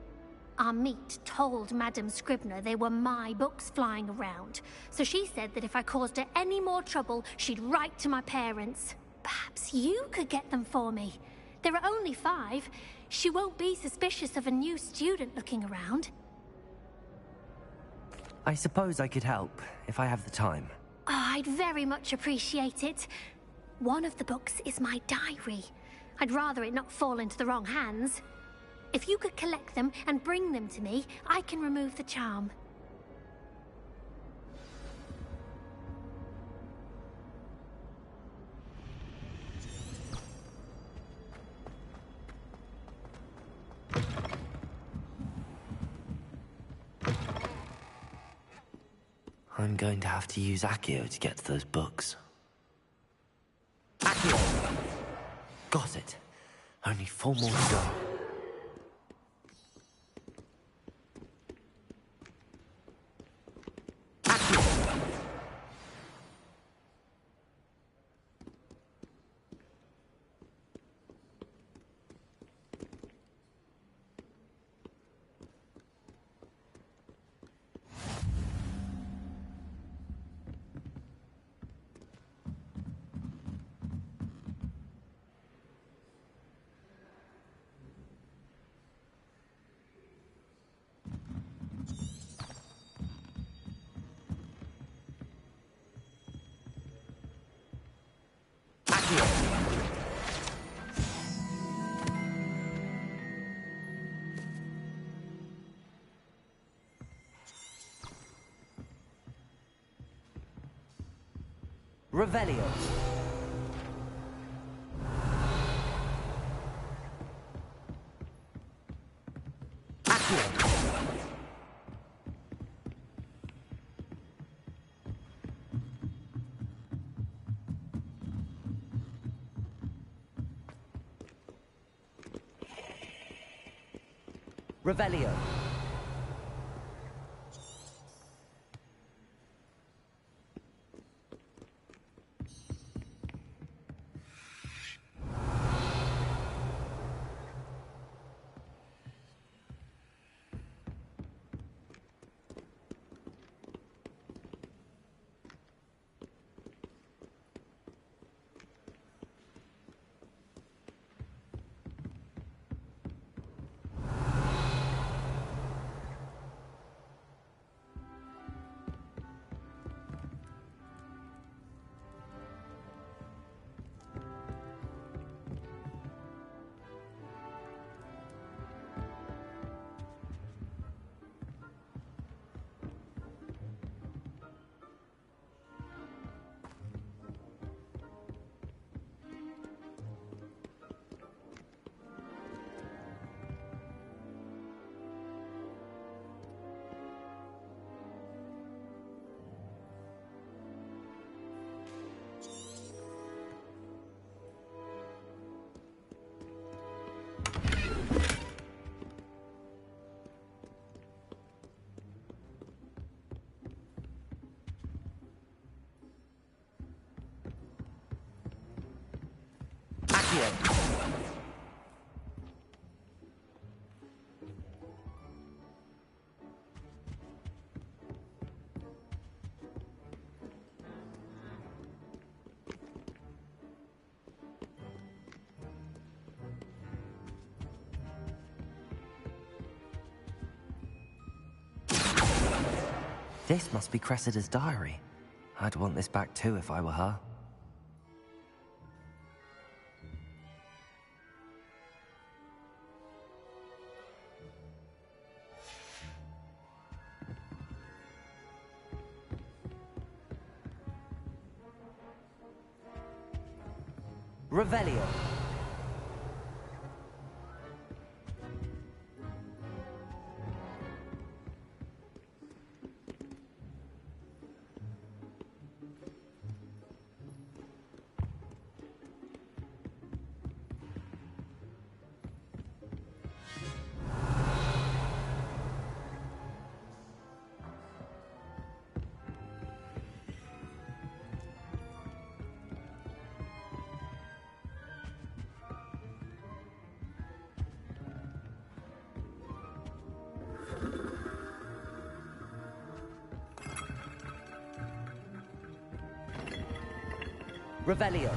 Our meet told Madame Scribner they were my books flying around, so she said that if I caused her any more trouble, she'd write to my parents. Perhaps you could get them for me. There are only 5. She won't be suspicious of a new student looking around. I suppose I could help, if I have the time. Oh, I'd very much appreciate it. One of the books is my diary. I'd rather it not fall into the wrong hands. If you could collect them and bring them to me, I can remove the charm. I'm going to have to use Accio to get to those books. Accio! Got it. Only 4 more to go. Revelio. Revelio. This must be Cressida's diary. I'd want this back too if I were her. Revelio. Revelio.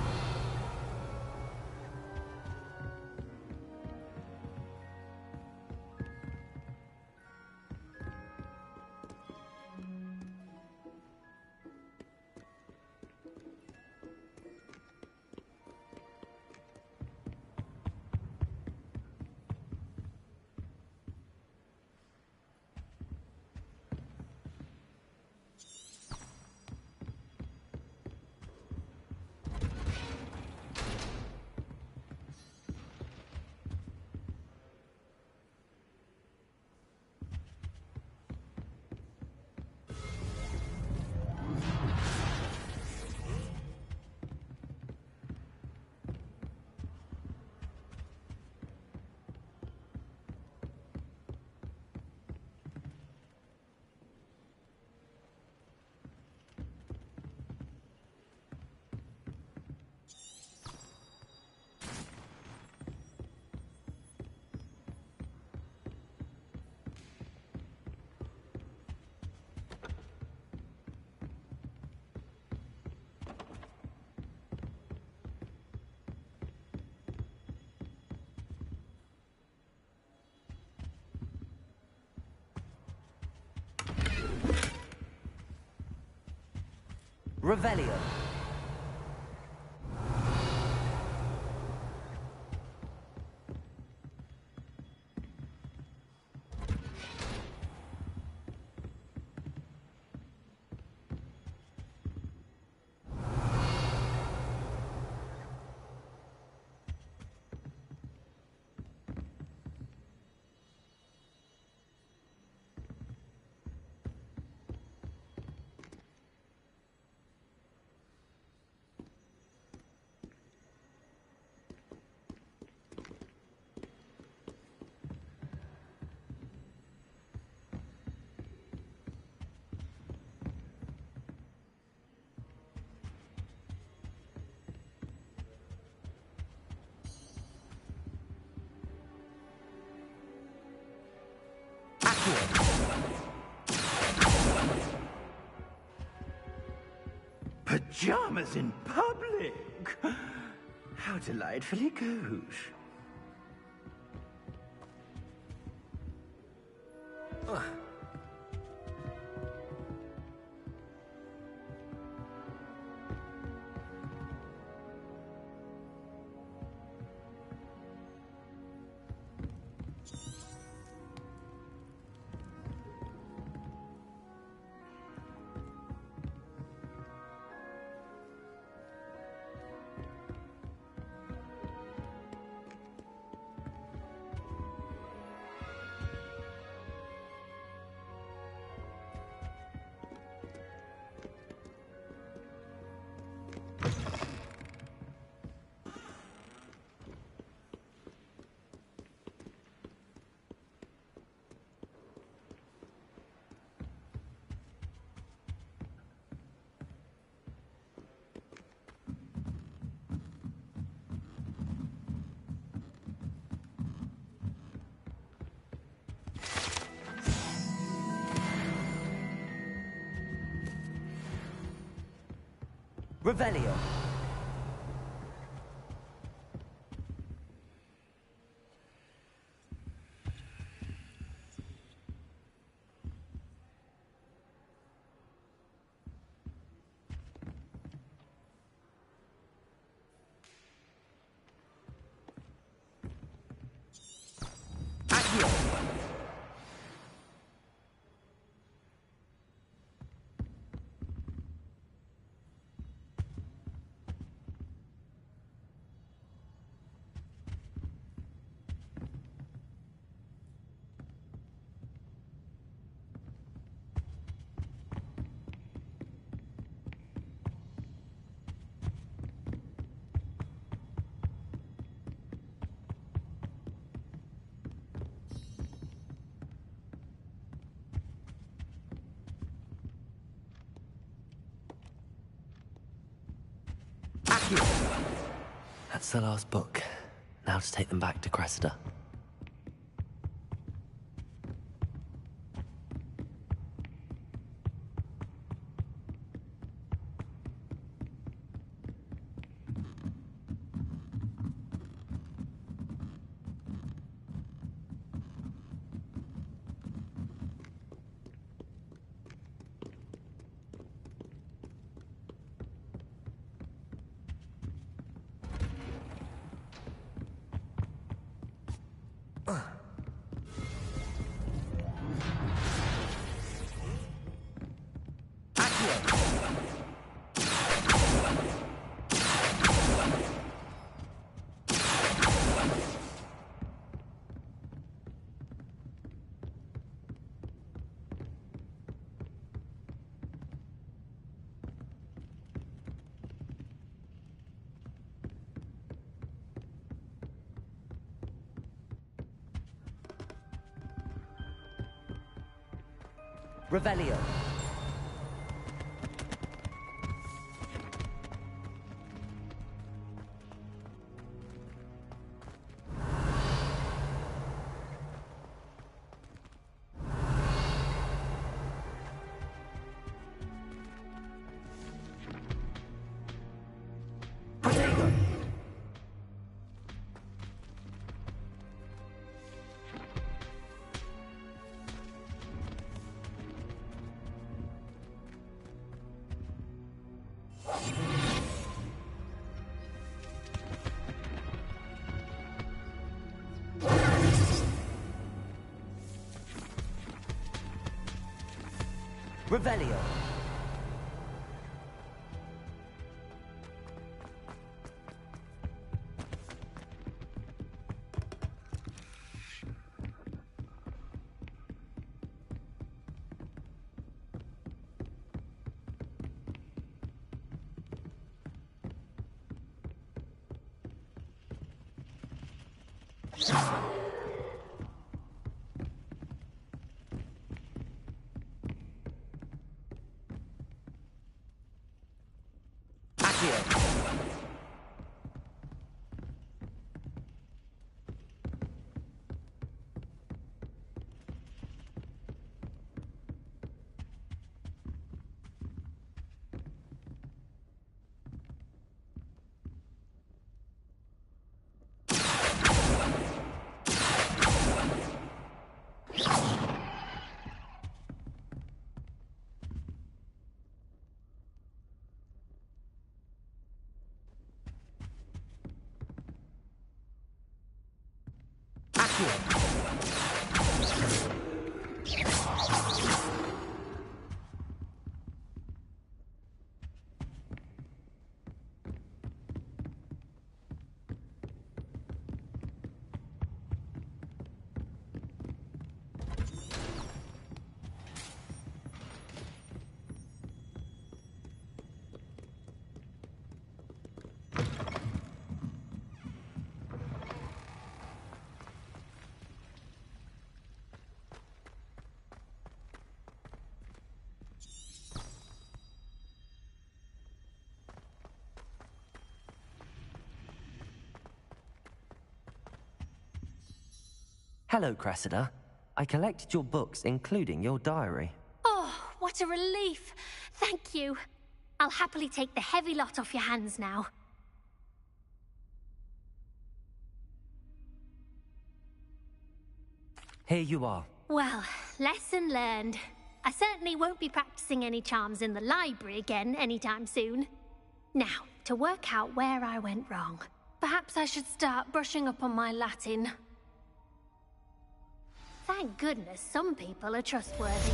Revelio. Pajamas in public? How delightfully gauche. Revelio. That's the last book. Now to take them back to Cressida. Revelio. Revelio. Hello, Cressida. I collected your books, including your diary. Oh, what a relief. Thank you. I'll happily take the heavy lot off your hands now. Here you are. Well, lesson learned. I certainly won't be practicing any charms in the library again anytime soon. Now, to work out where I went wrong. Perhaps I should start brushing up on my Latin. Thank goodness some people are trustworthy.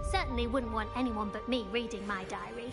Certainly wouldn't want anyone but me reading my diary.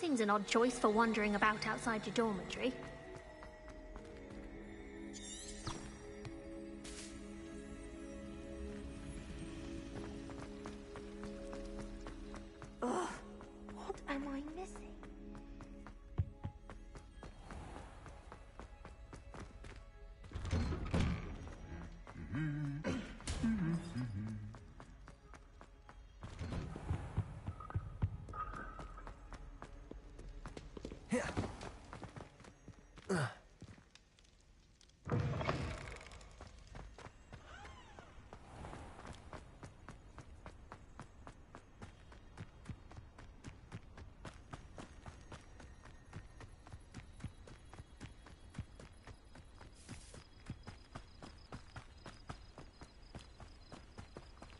Seems an odd choice for wandering about outside your dormitory.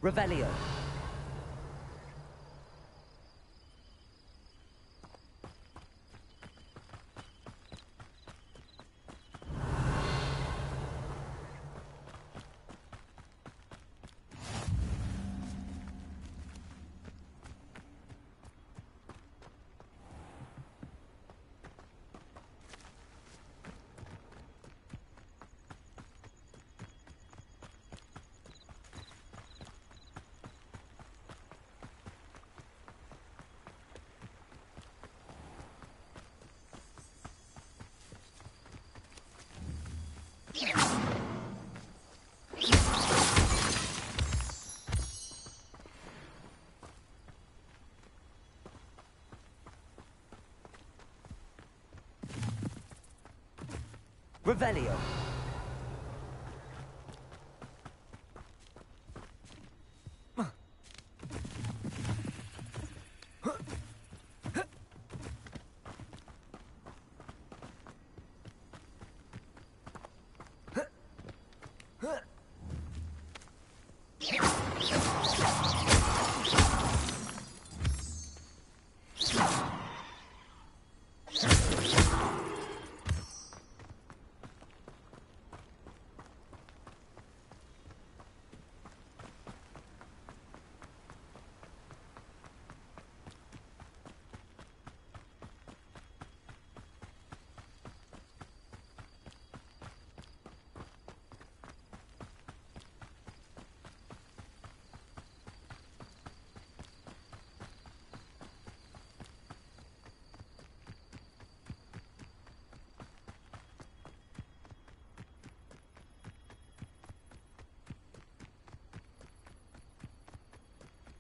Revelio. Revelio.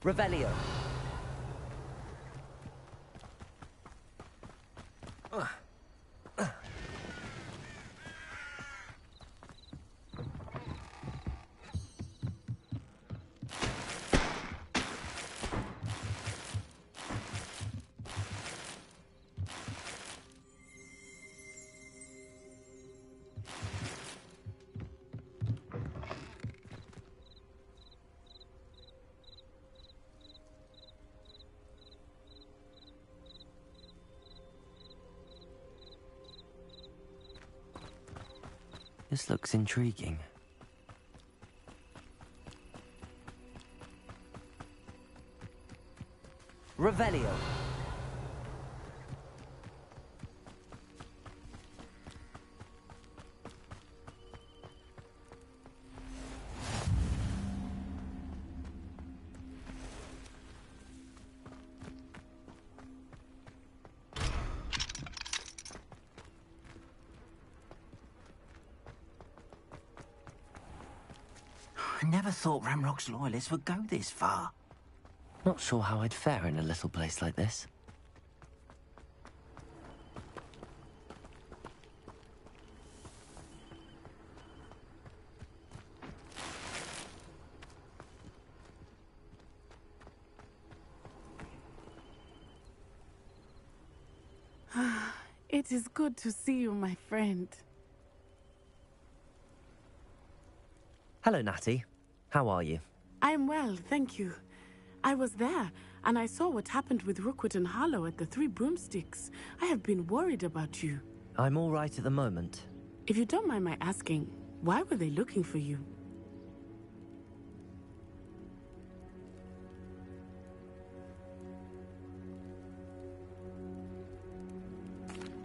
Revelio. This looks intriguing. Revelio. I never thought Ramrock's loyalists would go this far. Not sure how I'd fare in a little place like this. It is good to see you, my friend. Hello, Natty. How are you? I'm well, thank you. I was there, and I saw what happened with Rookwood and Harlow at the Three Broomsticks. I have been worried about you. I'm all right at the moment. If you don't mind my asking, why were they looking for you?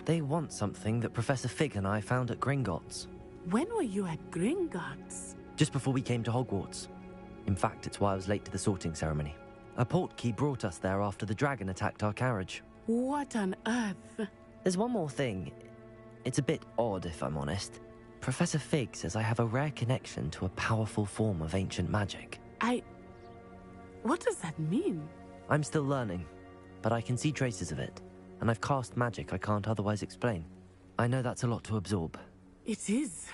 They want something that Professor Fig and I found at Gringotts. When were you at Gringotts? Just before we came to Hogwarts. In fact, it's why I was late to the sorting ceremony. A portkey brought us there after the dragon attacked our carriage. What on earth? There's one more thing. It's a bit odd, if I'm honest. Professor Fig says I have a rare connection to a powerful form of ancient magic. What does that mean? I'm still learning, but I can see traces of it. and I've cast magic I can't otherwise explain. I know that's a lot to absorb. It is.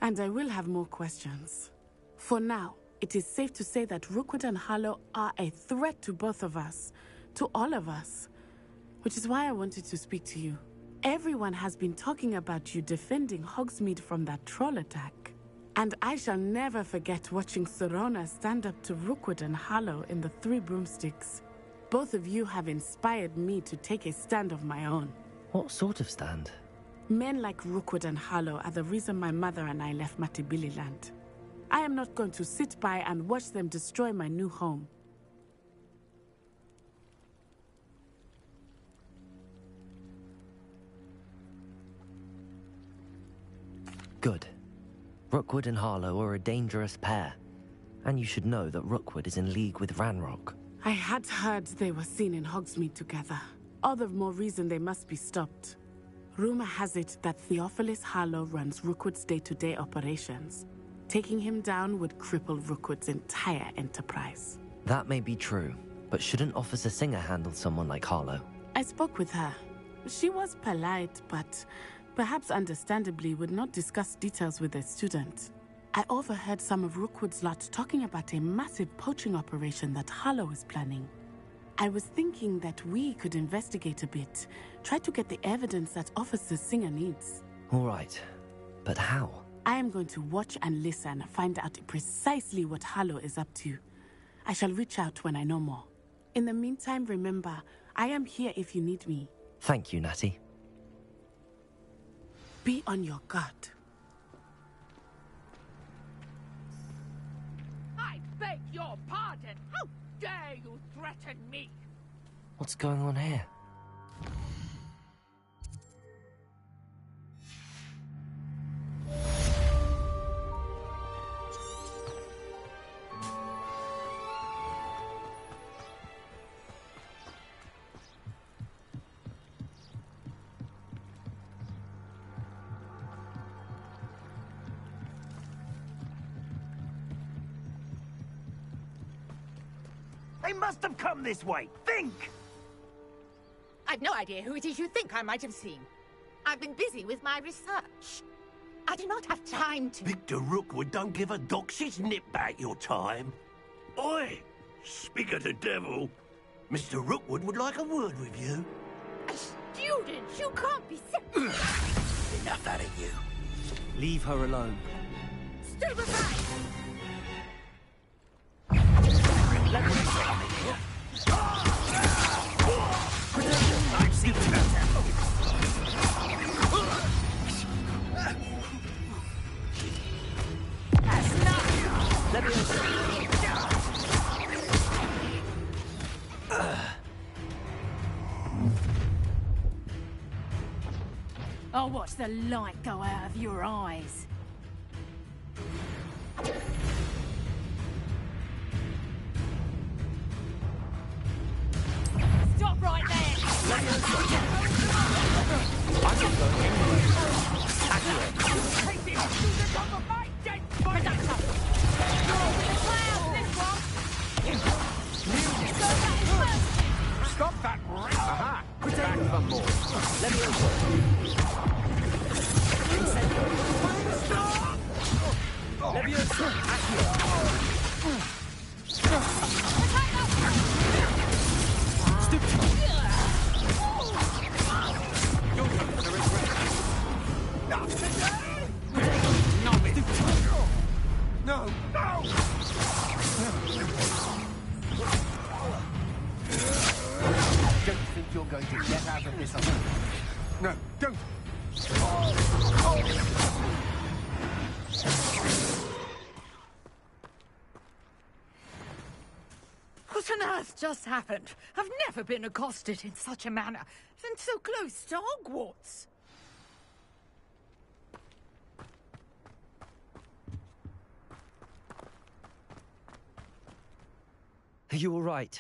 And I will have more questions. For now, it is safe to say that Rookwood and Harlow are a threat to both of us, to all of us. Which is why I wanted to speak to you. Everyone has been talking about you defending Hogsmeade from that troll attack. And I shall never forget watching Serona stand up to Rookwood and Harlow in the Three Broomsticks. Both of you have inspired me to take a stand of my own. What sort of stand? Men like Rookwood and Harlow are the reason my mother and I left Matibili-land. I am not going to sit by and watch them destroy my new home. Good. Rookwood and Harlow are a dangerous pair. And you should know that Rookwood is in league with Ranrock. I had heard they were seen in Hogsmeade together. All the more reason they must be stopped. Rumor has it that Theophilus Harlow runs Rookwood's day-to-day operations. Taking him down would cripple Rookwood's entire enterprise. That may be true, but shouldn't Officer Singer handle someone like Harlow? I spoke with her. She was polite, but perhaps understandably would not discuss details with a student. I overheard some of Rookwood's lot talking about a massive poaching operation that Harlow is planning. I was thinking that we could investigate a bit, try to get the evidence that Officer Singer needs. All right, but how? I am going to watch and listen, find out precisely what Harlow is up to. I shall reach out when I know more. In the meantime, remember, I am here if you need me. Thank you, Natty. Be on your guard. I beg your pardon. How dare you threaten me? What's going on here? They must have come this way. Think! I've no idea who it is you think I might have seen. I've been busy with my research. I do not have time to... Victor Rookwood don't give a doxy's nip back your time. Oi! Speak of the devil. Mr. Rookwood would like a word with you. A student? You can't be serious. Enough out of you. Leave her alone. Stay aside! Let me I'll watch the light go out of your eyes. Stop right there! I'm not going anywhere. Accurate. Take the student off of my dead body! You're over the clouds, this one! Stop that! Aha! Back for more. Let me over. Leviosa, accurate. No! No! Don't think you're going to get out of this alone. No, don't! What on earth just happened? I've never been accosted in such a manner, and so close to Hogwarts. Are you all right?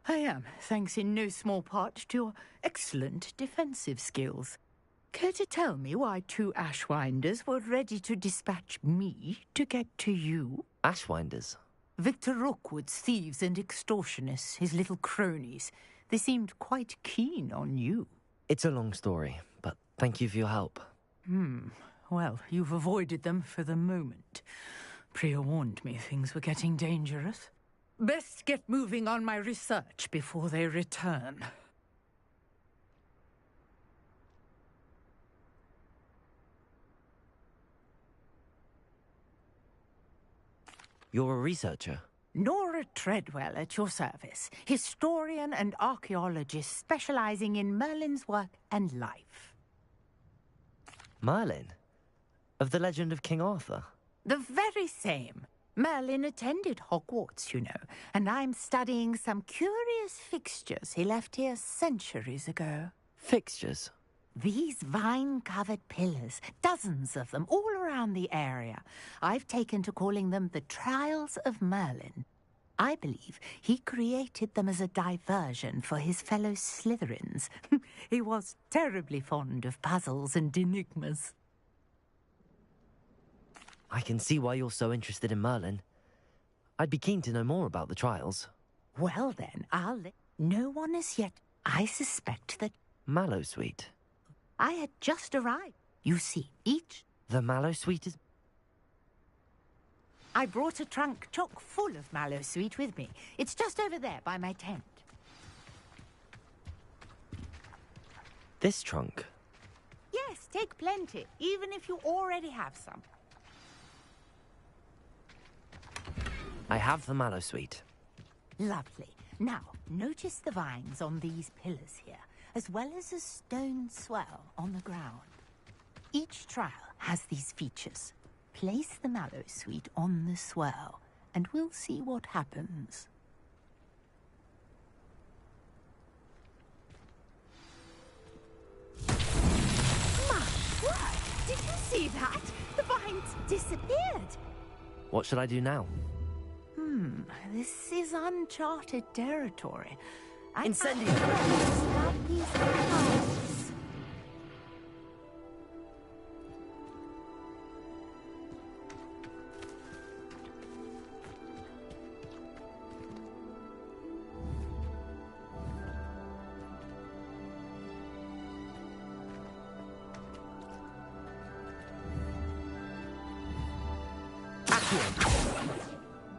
I am, thanks in no small part to your excellent defensive skills. Care to tell me why two Ashwinders were ready to dispatch me to get to you? Ashwinders? Victor Rookwood's thieves and extortionists, his little cronies. They seemed quite keen on you. It's a long story, but thank you for your help. Well, you've avoided them for the moment. Priya warned me things were getting dangerous. Best get moving on my research before they return. You're a researcher? Nora Treadwell at your service, historian and archaeologist specializing in Merlin's work and life. Merlin? Of the legend of King Arthur? The very same. Merlin attended Hogwarts, you know, and I'm studying some curious fixtures he left here centuries ago. Fixtures? These vine-covered pillars, dozens of them, all around the area. I've taken to calling them the Trials of Merlin. I believe he created them as a diversion for his fellow Slytherins. He was terribly fond of puzzles and enigmas. I can see why you're so interested in Merlin. I'd be keen to know more about the trials. Well then, no one as yet. I suspect that... Mallow Suite? I had just arrived. You see, each... The Mallow Suite is... I brought a trunk chock full of Mallow Suite with me. It's just over there by my tent. This trunk? Yes, take plenty, even if you already have some. I have the Mallow Suite. Lovely. Now, notice the vines on these pillars here, as well as a stone swell on the ground. Each trial has these features. Place the Mallow Suite on the swell, and we'll see what happens. My word! Did you see that? The vines disappeared! What should I do now? This is uncharted territory. Incendio! Stop these vines.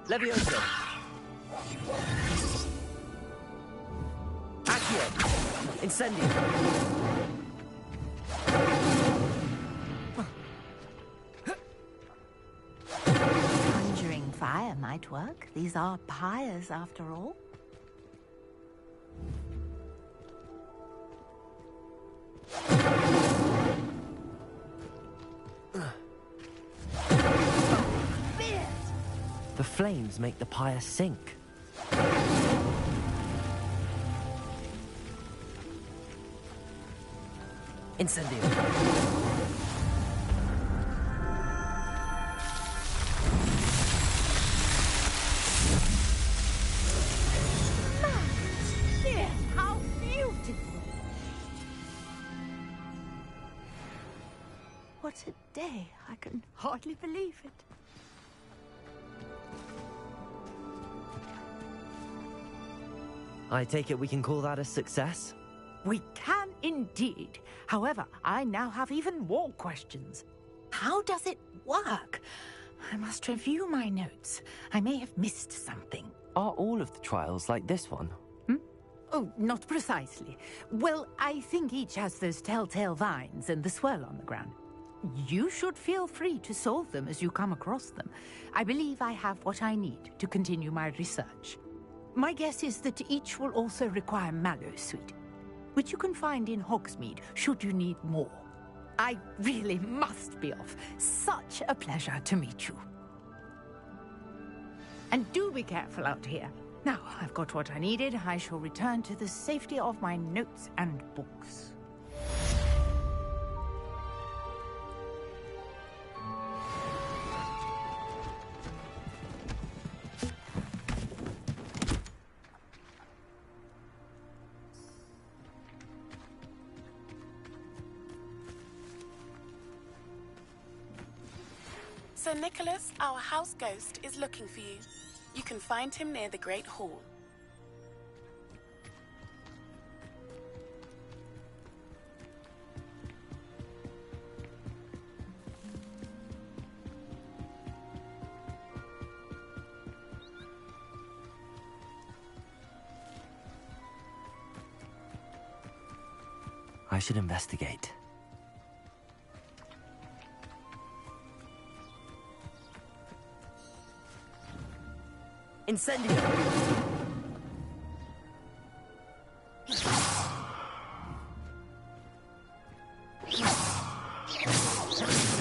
Levioso! Accio! Incendio! Conjuring fire might work. These are pyres, after all. The flames make the pyre sink. Incendio. Dear, how beautiful! What a day. I can hardly believe it. I take it we can call that a success? We can indeed. However, I now have even more questions. How does it work? I must review my notes. I may have missed something. Are all of the trials like this one? Oh, not precisely. Well, I think each has those telltale vines and the swirl on the ground. You should feel free to solve them as you come across them. I believe I have what I need to continue my research. My guess is that each will also require Mallow Suite, which you can find in Hogsmeade should you need more. I really must be off. Such a pleasure to meet you. And do be careful out here. Now, I've got what I needed. I shall return to the safety of my notes and books. Sir Nicholas, our house ghost, is looking for you. You can find him near the Great Hall. I should investigate. Incendio!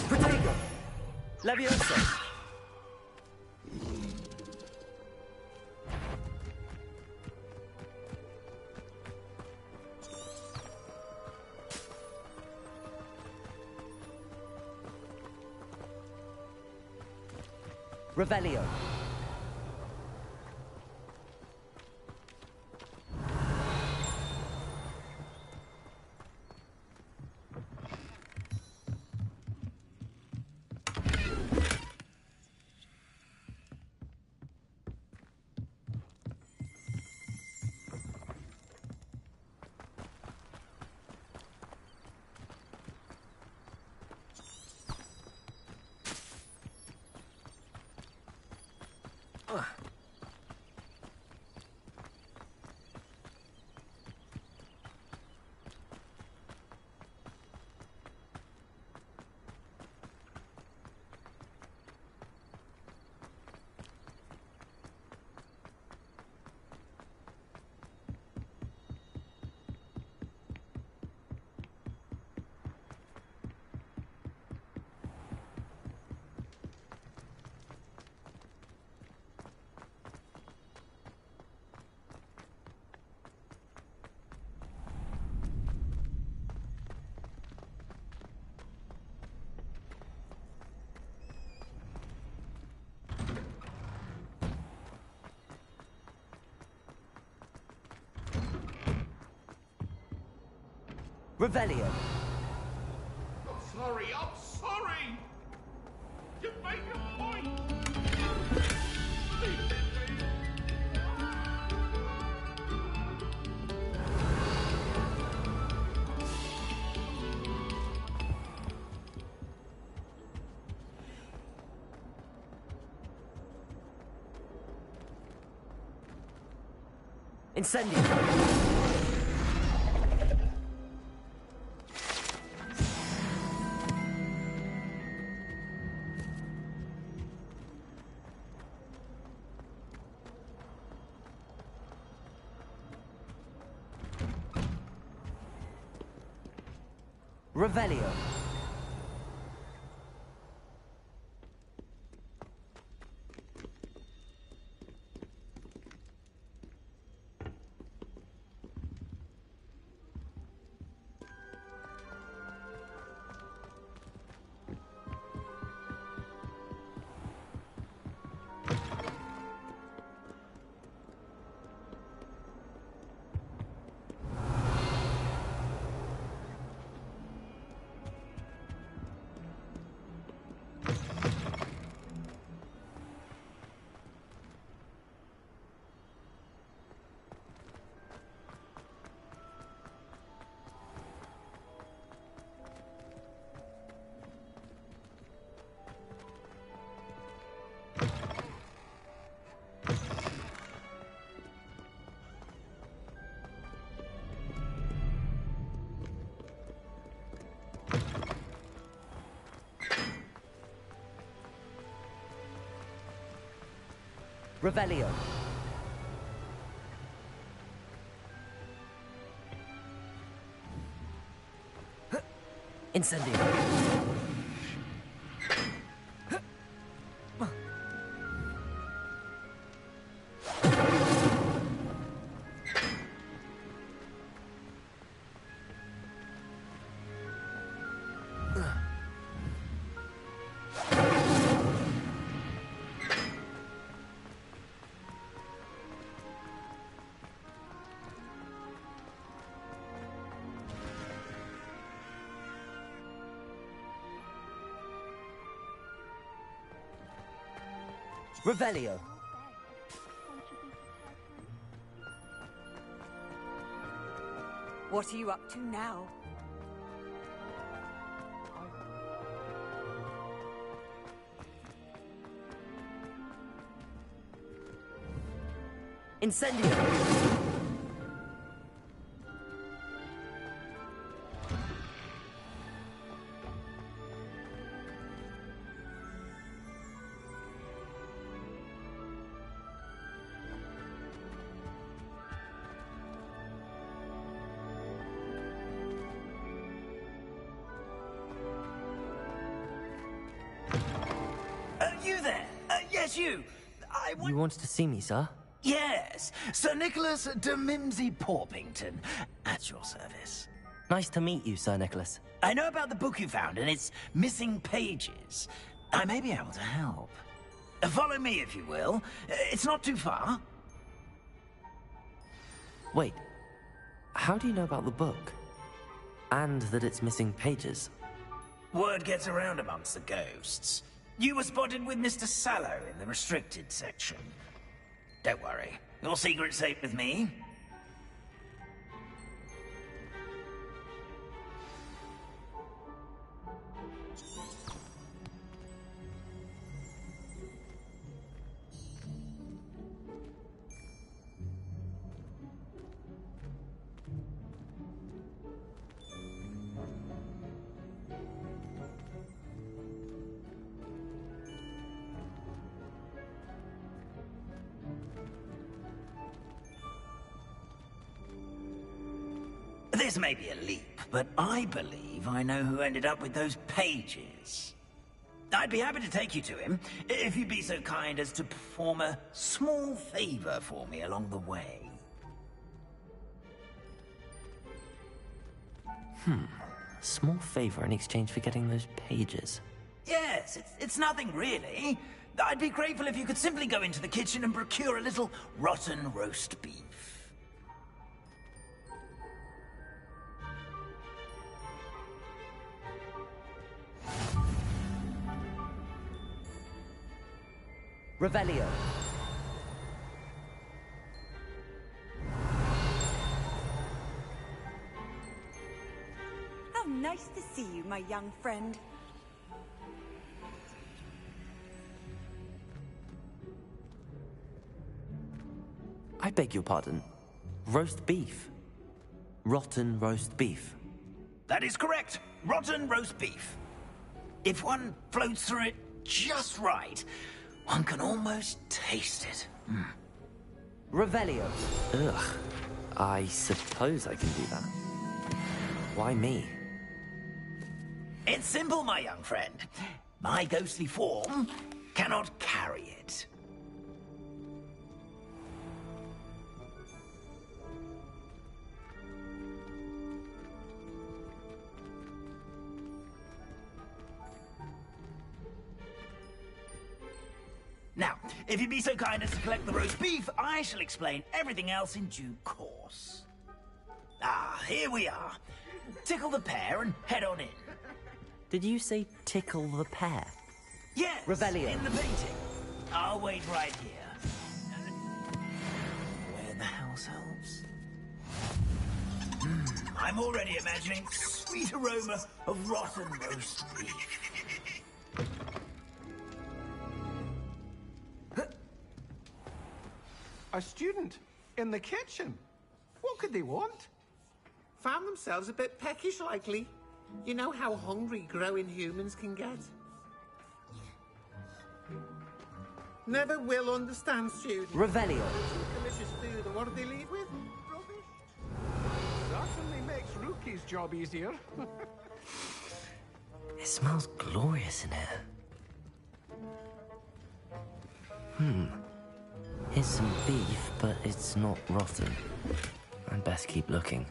Protego! Levioso! Revelio. Revelio. I'm sorry. You make a point. Incendio. Revelio. Revelio. Incendio. Revelio. What are you up to now? Incendio. Yes, you! You wanted to see me, sir? Yes, Sir Nicholas de Mimsy Porpington, at your service. Nice to meet you, Sir Nicholas. I know about the book you found and its missing pages. I may be able to help. Follow me, if you will. It's not too far. Wait, how do you know about the book? And that it's missing pages? Word gets around amongst the ghosts. You were spotted with Mr. Sallow in the restricted section. Don't worry, your secret's safe with me. This may be a leap, but I believe I know who ended up with those pages. I'd be happy to take you to him, if you'd be so kind as to perform a small favor for me along the way. Small favor in exchange for getting those pages. Yes, it's nothing really. I'd be grateful if you could simply go into the kitchen and procure a little rotten roast beef. Revelio. How nice to see you, my young friend. I beg your pardon. Roast beef. Rotten roast beef. That is correct. Rotten roast beef. If one floats through it just right, one can almost taste it. Revelio. Ugh. I suppose I can do that. Why me? It's simple, my young friend. My ghostly form cannot carry it. Now, if you'd be so kind as to collect the roast beef, I shall explain everything else in due course. Ah, here we are. Tickle the pear and head on in. Did you say tickle the pear? Yes, Revelio. in the painting. I'll wait right here. Where the house helps? I'm already imagining sweet aroma of rotten roast beef. A student in the kitchen. What could they want? Found themselves a bit peckish, likely. You know how hungry growing humans can get. Never will understand students. Revelio. Delicious food, and what do they leave with? Rubbish. Certainly makes Rookie's job easier. It smells glorious in here. Here's some beef, but it's not rotten. I'd best keep looking.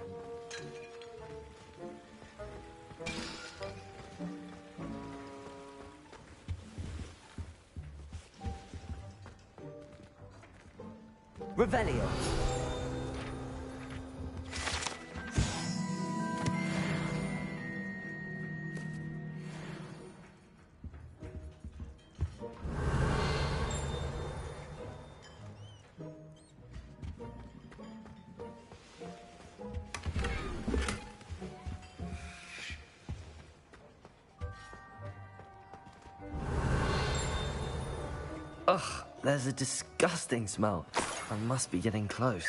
Revelio. Ugh, there's a disgusting smell. I must be getting close.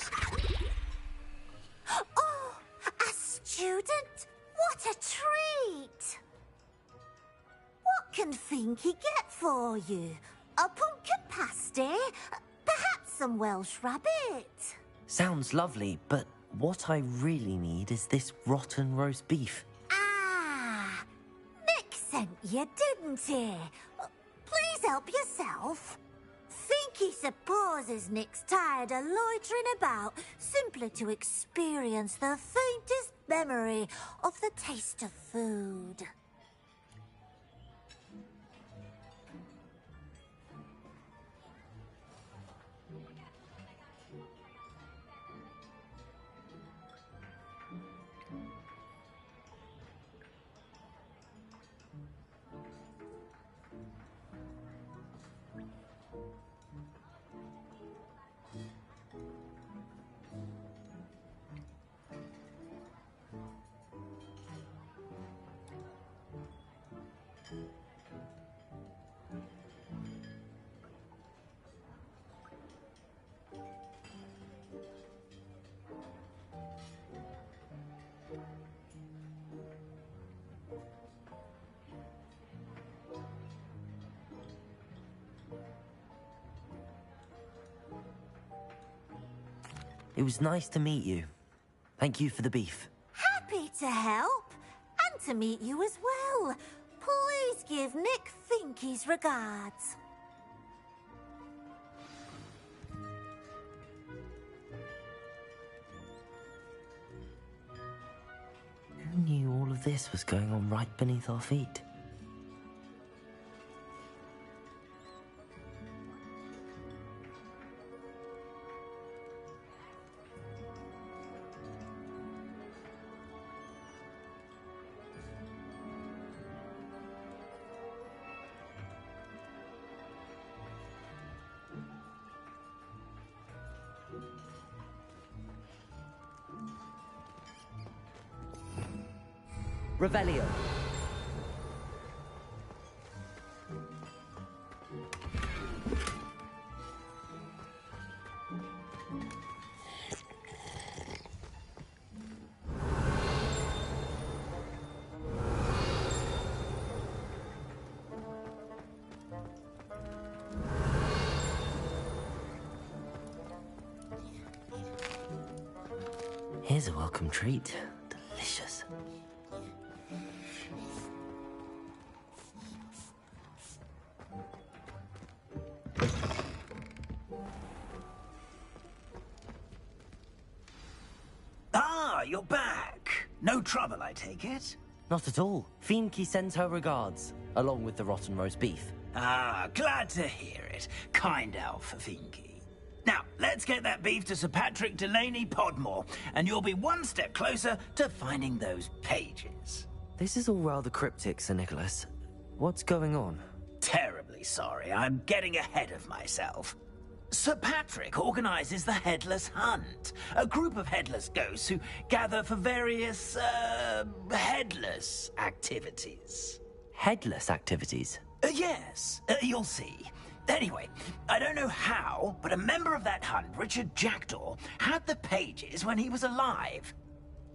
Oh, a student? What a treat! What can Finky get for you? A pumpkin pasty? Perhaps some Welsh rabbit? Sounds lovely, but what I really need is this rotten roast beef. Ah, Nick sent you, didn't he? Please help yourself. Finky supposes Nick's tired of loitering about, simply to experience the faintest memory of the taste of food. It was nice to meet you. Thank you for the beef. Happy to help, and to meet you as well. Please give Nick Finky's regards. Who knew all of this was going on right beneath our feet? Revelio. Here's a welcome treat. Delicious. Ah, you're back. No trouble, I take it? Not at all. Finky sends her regards, along with the rotten roast beef. Ah, glad to hear it. Kind elf, Finky. Now, let's get that beef to Sir Patrick Delaney Podmore, and you'll be one step closer to finding those pages. This is all rather cryptic, Sir Nicholas. What's going on? Terribly sorry, I'm getting ahead of myself. Sir Patrick organizes the Headless Hunt, a group of headless ghosts who gather for various, headless activities. Headless activities? Yes, you'll see. Anyway, I don't know how, but a member of that hunt, Richard Jackdaw, had the pages when he was alive.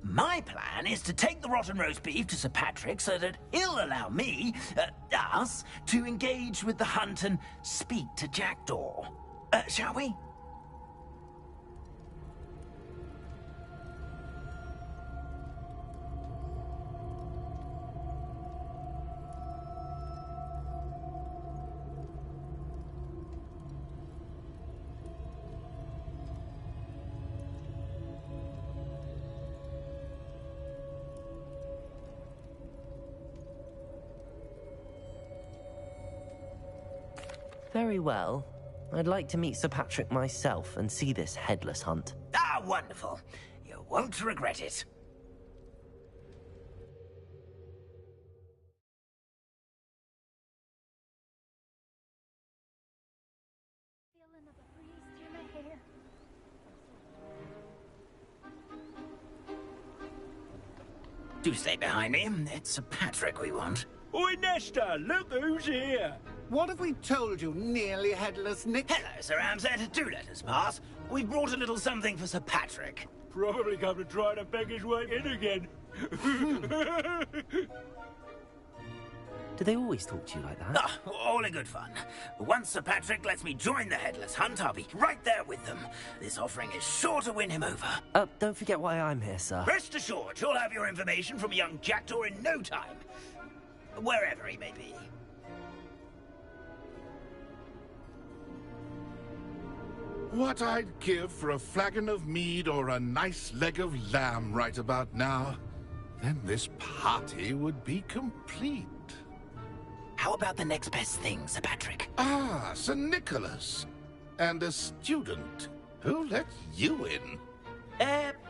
My plan is to take the rotten roast beef to Sir Patrick so that he'll allow me, us, to engage with the hunt and speak to Jackdaw. Shall we? Very well. I'd like to meet Sir Patrick myself and see this headless hunt. Ah, wonderful. You won't regret it. Do stay behind me. It's Sir Patrick we want. Oi, Nesta, look who's here. What have we told you, nearly headless Nick? Hello, Sir Ramsett. Do let us pass. We've brought a little something for Sir Patrick. Probably come to try to beg his way in again. Do they always talk to you like that? Ah, all in good fun. Once Sir Patrick lets me join the Headless Hunt, I'll be right there with them. This offering is sure to win him over. Don't forget why I'm here, sir. Rest assured, you'll have your information from young Jackdaw in no time. Wherever he may be. What I'd give for a flagon of mead or a nice leg of lamb right about now. Then this party would be complete. How about the next best thing, Sir Patrick? Ah, Sir Nicholas. And a student. Who let you in?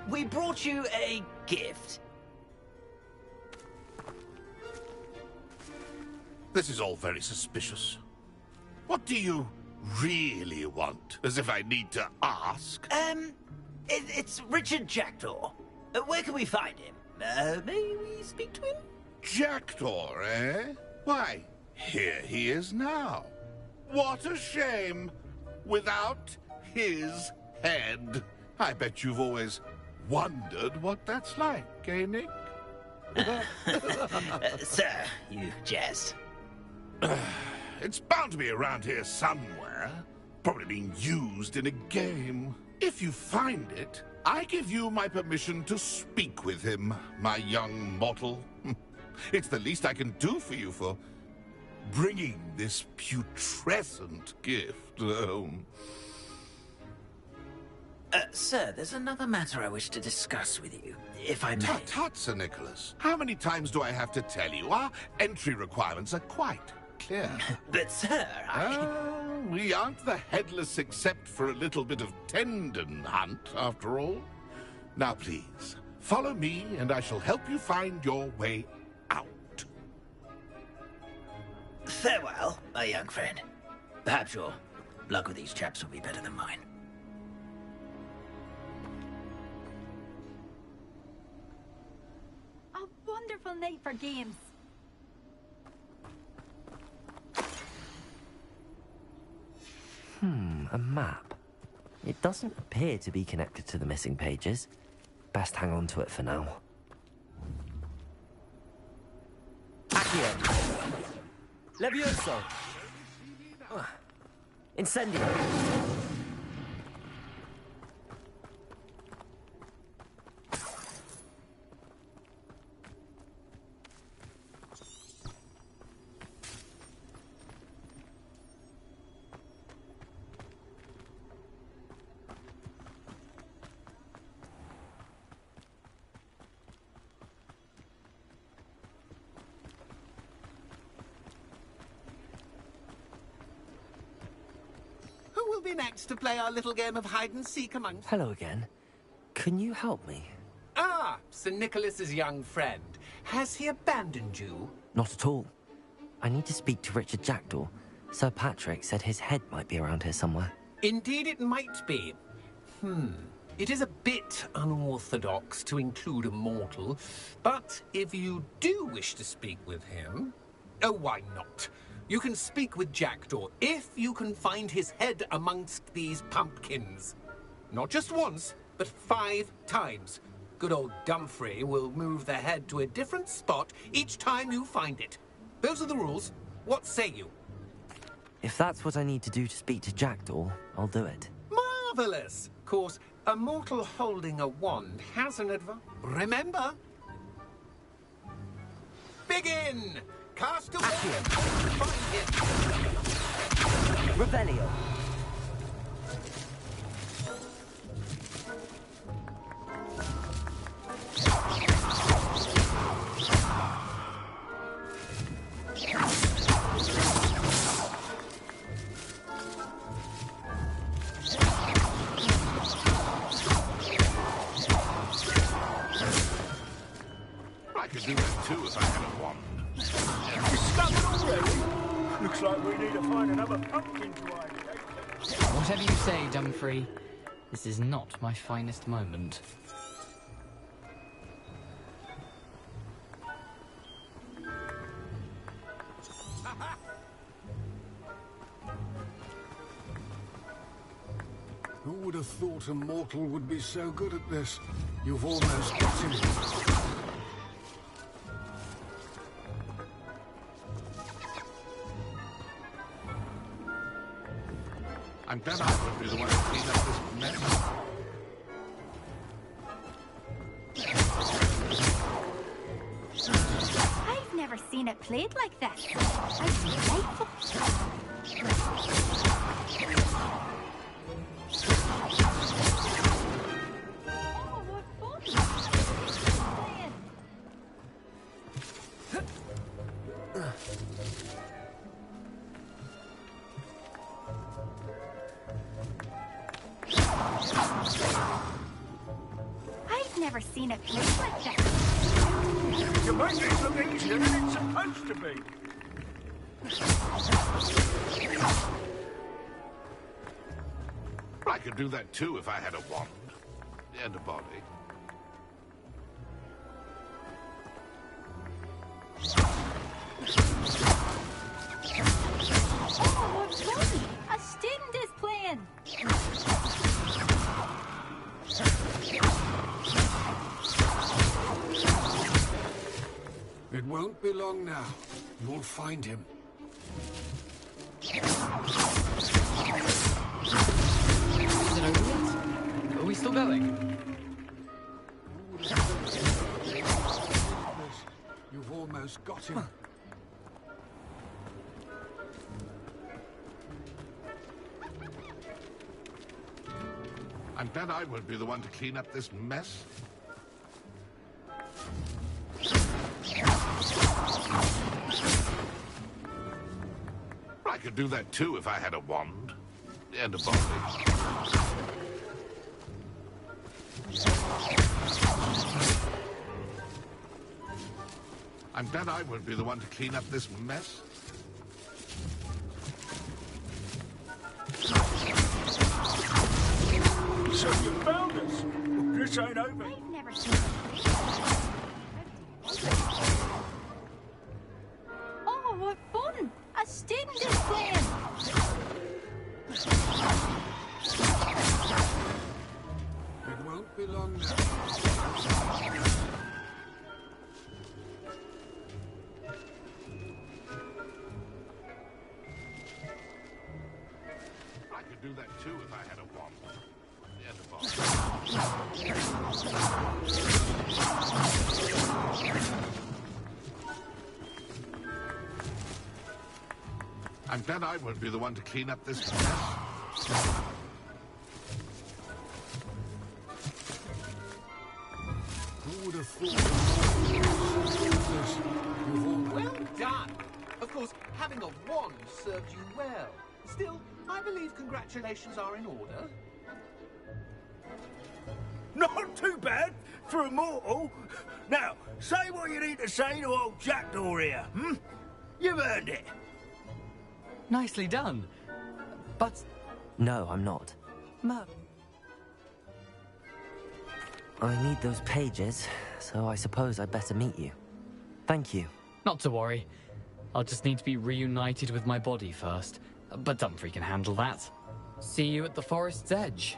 We brought you a gift. This is all very suspicious. What do you really want? As if I need to ask. It's Richard Jackdaw. Where can we find him? May we speak to him? Jackdaw, eh? Why, here he is now. What a shame. Without his head. I bet you've always wondered what that's like, eh, Nick? Sir, you jest. It's bound to be around here somewhere. Probably being used in a game. If you find it, I give you my permission to speak with him, my young mortal. It's the least I can do for you for bringing this putrescent gift home. Sir, there's another matter I wish to discuss with you, if I may. Tut, Sir Nicholas. How many times do I have to tell you? Our entry requirements are quite clear. But, sir, we aren't the headless except for a little bit of tendon hunt, after all. Now, please, follow me, and I shall help you find your way out. Farewell, my young friend. Perhaps your luck with these chaps will be better than mine. A wonderful night for games. A map. It doesn't appear to be connected to the missing pages. Best hang on to it for now. Accio! Levioso! Incendio! Who will be next to play our little game of hide-and-seek amongst... Hello again. Can you help me? Ah, Sir Nicholas's young friend. Has he abandoned you? Not at all. I need to speak to Richard Jackdaw. Sir Patrick said his head might be around here somewhere. Indeed it might be. It is a bit unorthodox to include a mortal, but if you do wish to speak with him... Oh, why not? You can speak with Jackdaw if you can find his head amongst these pumpkins. Not just once, but 5 times. Good old Dumfrey will move the head to a different spot each time you find it. Those are the rules. What say you? If that's what I need to do to speak to Jackdaw, I'll do it. Marvelous! Of course, a mortal holding a wand has an advantage. Remember? Begin! Cast a wand! Find him! Revelio! I could do that too if I had a wand. Discovered already? Looks like we need to find another pumpkin to hide. Whatever you say, Dumfrey, this is not my finest moment. Who would have thought a mortal would be so good at this? You've almost got him. I'm glad I would be the one to clean up this mess. I've never seen it played like this. It's delightful. I've never seen it played like this. You make this look easier than it's supposed to be. I could do that too if I had a wand and a body. Oh, what's funny? A student is playing. It won't be long now. You'll find him. Is it over yet? Are we still going? You've almost got him. I'm glad I won't be the one to clean up this mess. I could do that too if I had a wand and a body. I'm glad I won't be the one to clean up this mess. So you found us. This ain't over. I've never seen it. Oh, what fun! A student is playing. It won't be long now. I could do that too if I had a wand and a body. I'm glad I won't be the one to clean up this mess. Who would have thought this? Well done! Of course, having a wand served you well. Still, I believe congratulations are in order. Not too bad for a mortal. Now, say what you need to say to old Jackdaw here, hmm? You've earned it. Nicely done. But... No, I'm not. Mum. I need those pages, so I suppose I'd better meet you. Thank you. Not to worry. I'll just need to be reunited with my body first. But Dumfries can handle that. See you at the forest's edge.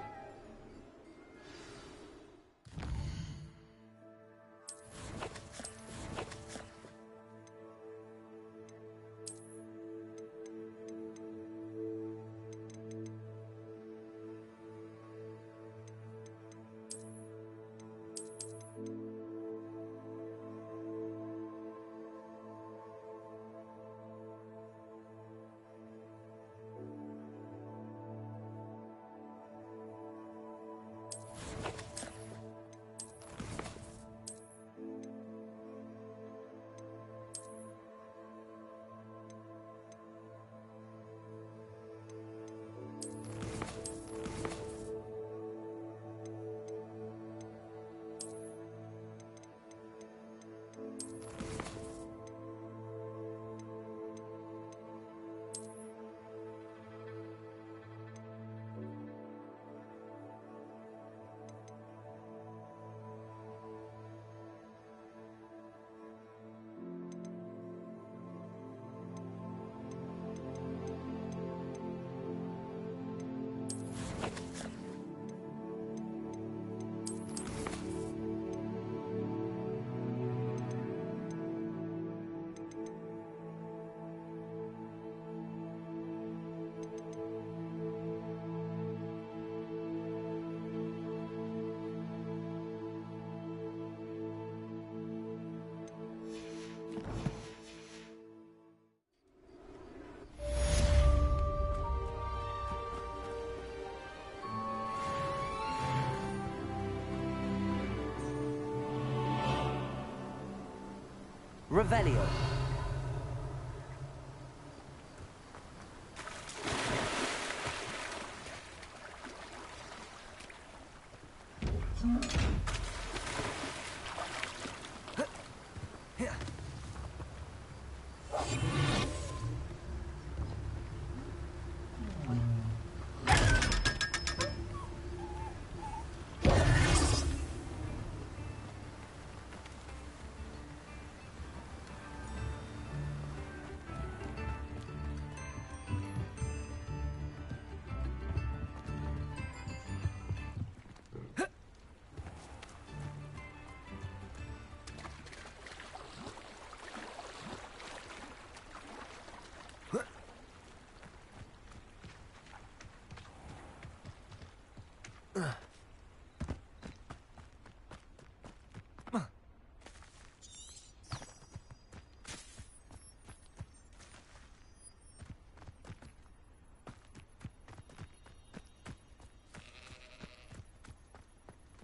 Revelio.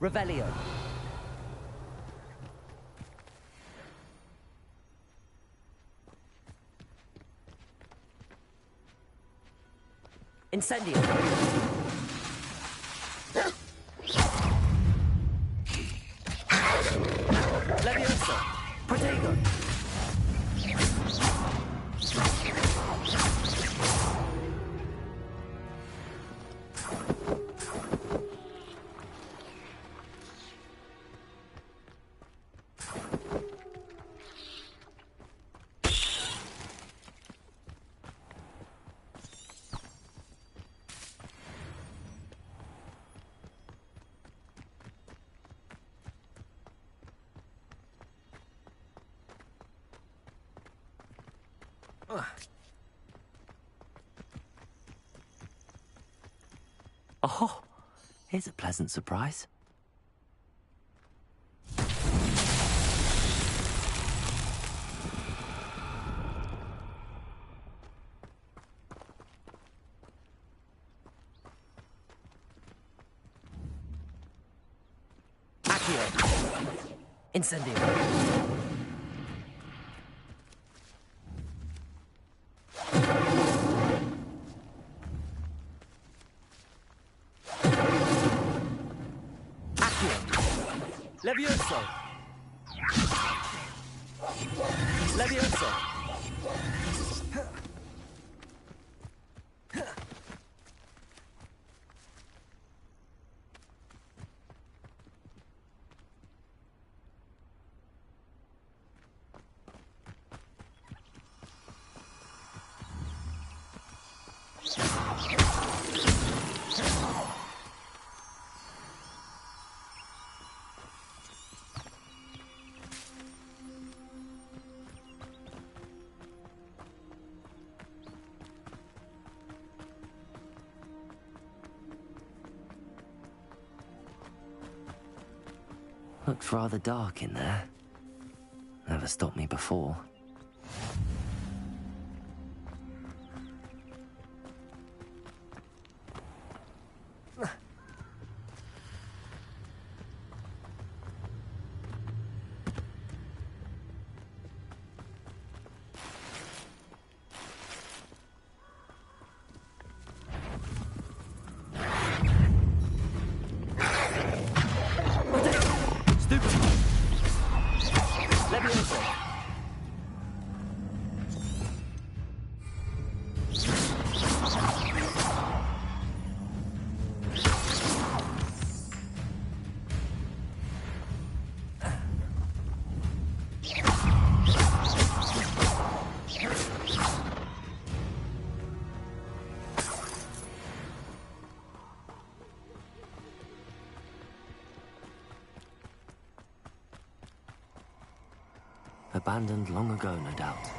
Revelio. Incendio. Levioso. Protego. Oh, here's a pleasant surprise. Accio. Incendio. Levioso! Levioso! Looks rather dark in there. Never stopped me before. Abandoned long ago, no doubt.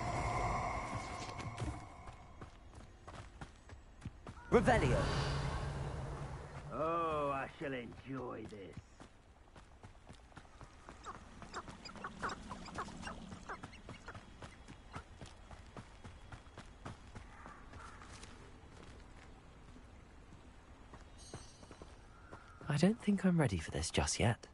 Revelio. Oh, I shall enjoy this. I don't think I'm ready for this just yet.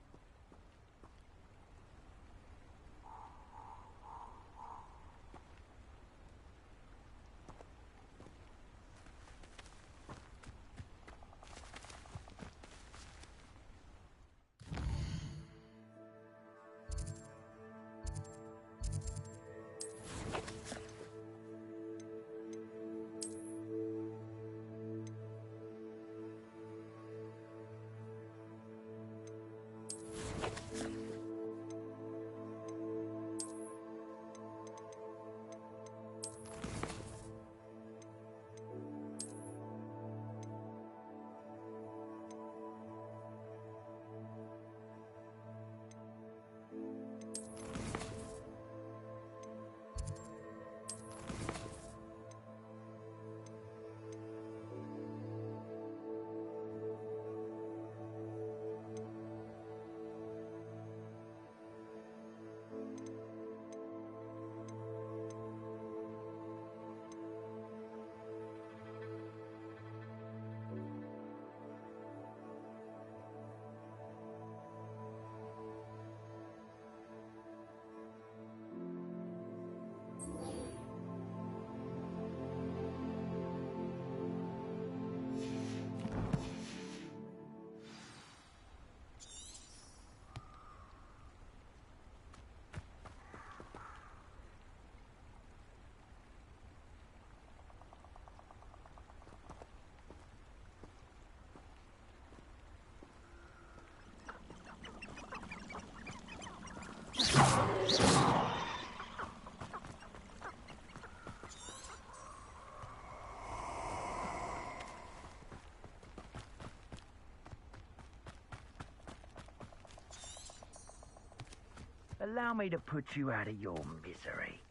Allow me to put you out of your misery.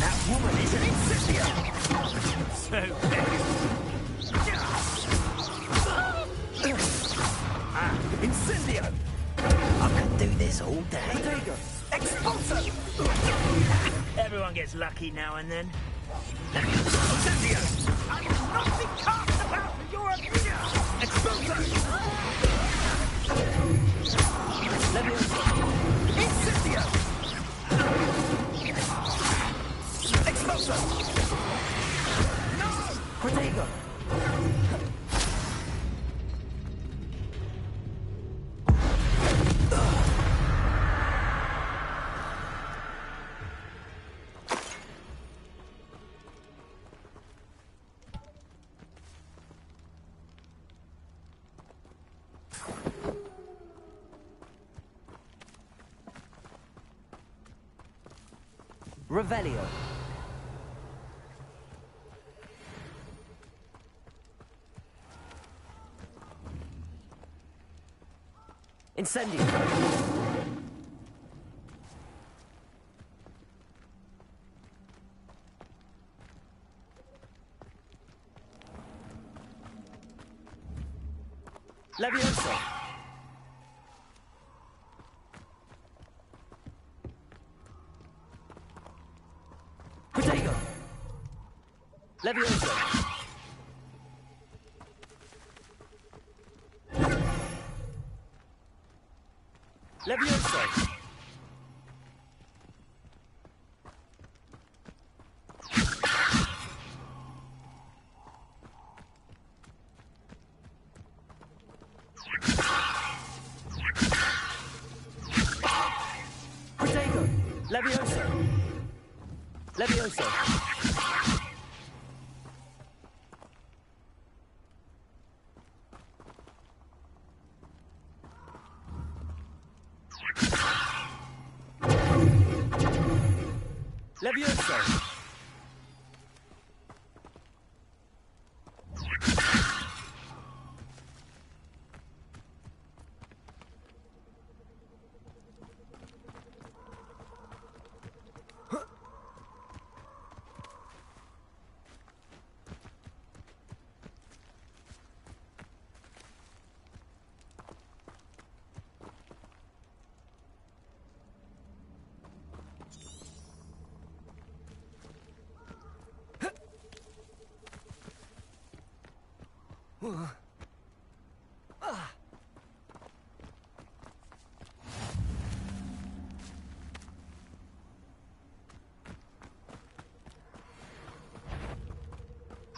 That woman is an incendiary. So Incendio! I could do this all day. Expulso! everyone gets lucky now and then. Incendio! I will not be cast about for your abuse! Expulso! Incendio! Expulso! No! Protego! Revelio. Incendio. Levioso. Protego. Levioso. Levioso. Protego. Levioso. Levioso. Levioso.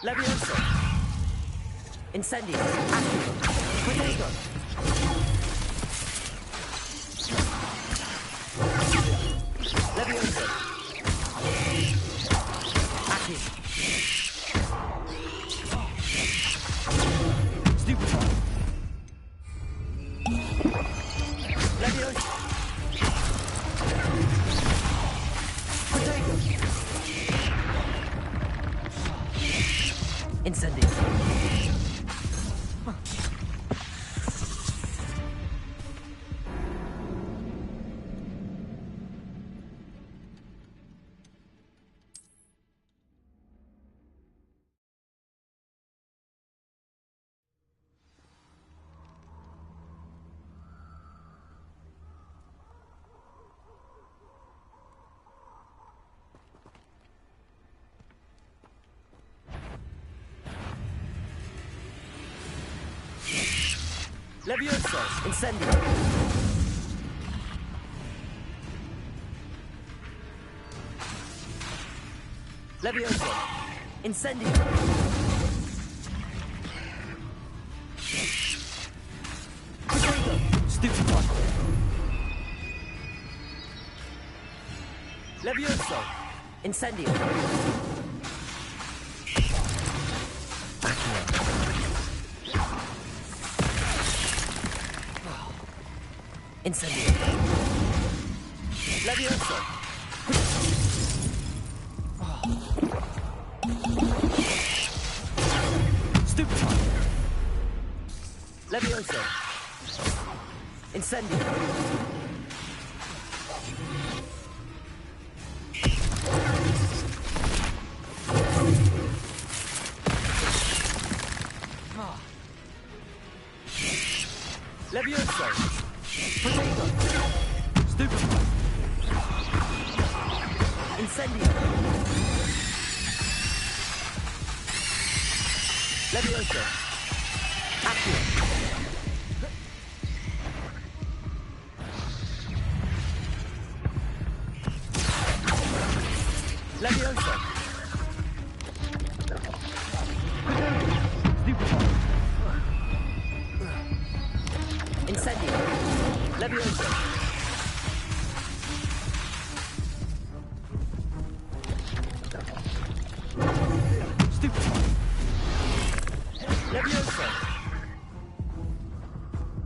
Levioso. Incendio. Protego. Levioso. Active. Stupefy. Levioso. Protego. Incendio. Levioso. Incendio. Levioso. Incendio. Protego. Stupefy. Levioso. Incendio. Incendio. Levioso! Stupefy! Levioso! Incendio! Levioso! Potato! Stupefy! Incendio! Levioso! Accio! Levioso! Stupefy! Incendio! Levioso! Stupefy! Levioso!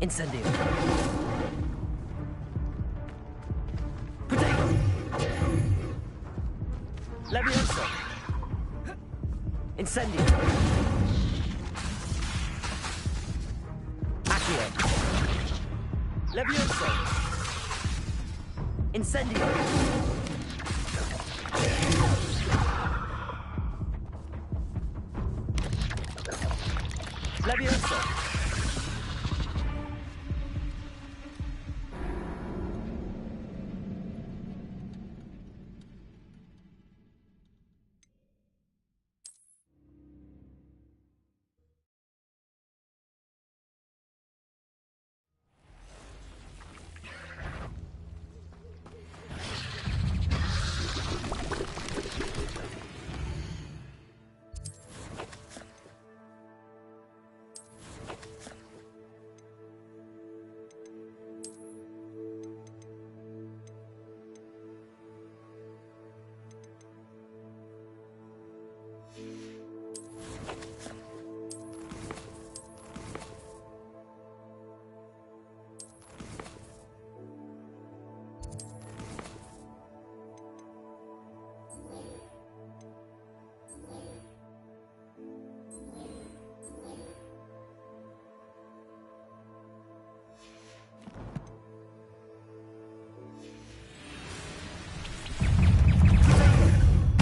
Incendio! Potato! Levioso! Incendio! Accio! Levioso! Incendio! Levioso!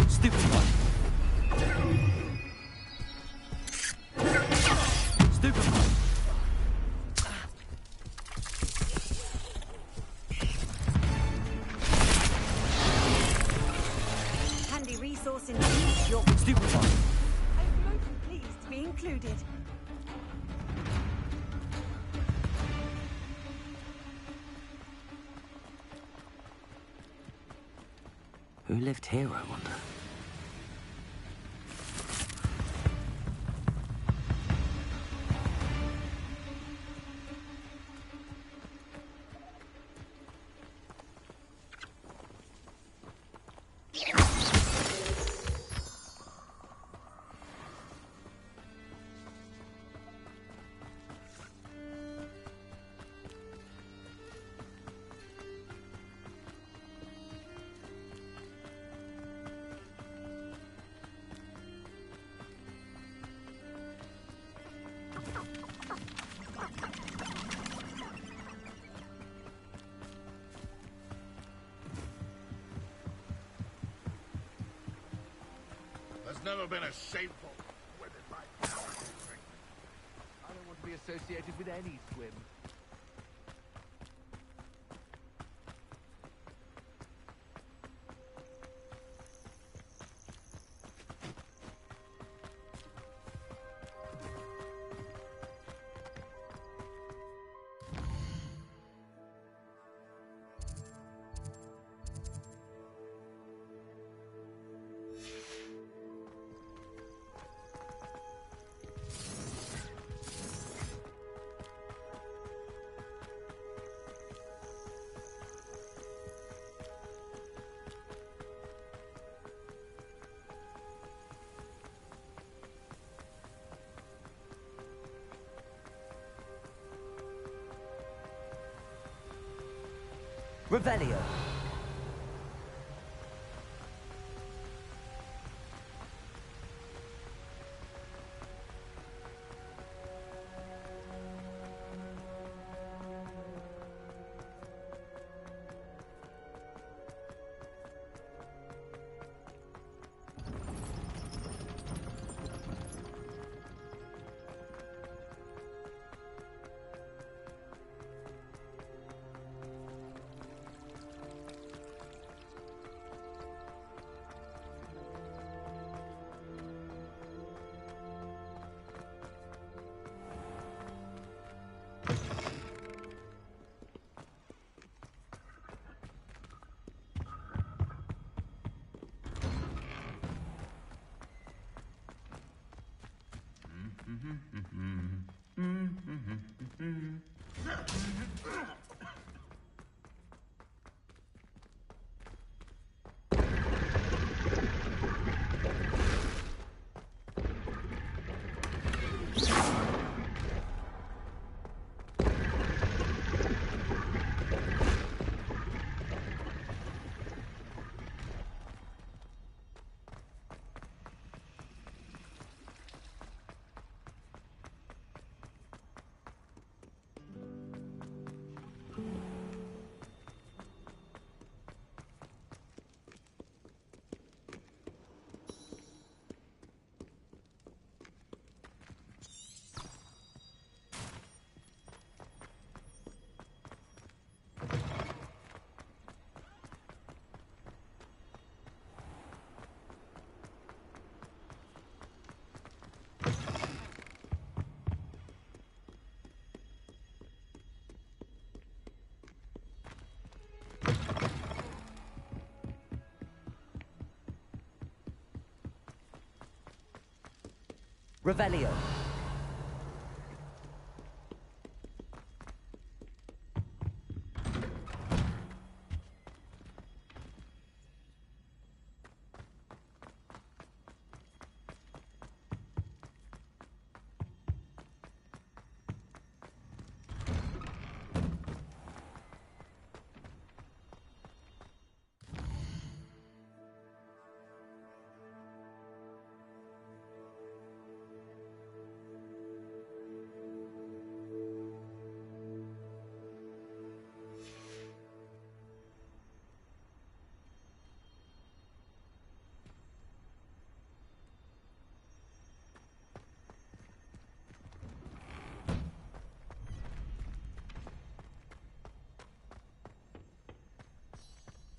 Stupid one. Stupid one. Handy resource indeed. You're Stupid one. I'm most pleased to be included. Who lived here, I wonder? There's never been a shameful women like that. I don't want to be associated with any swim. Revelio. Revelio.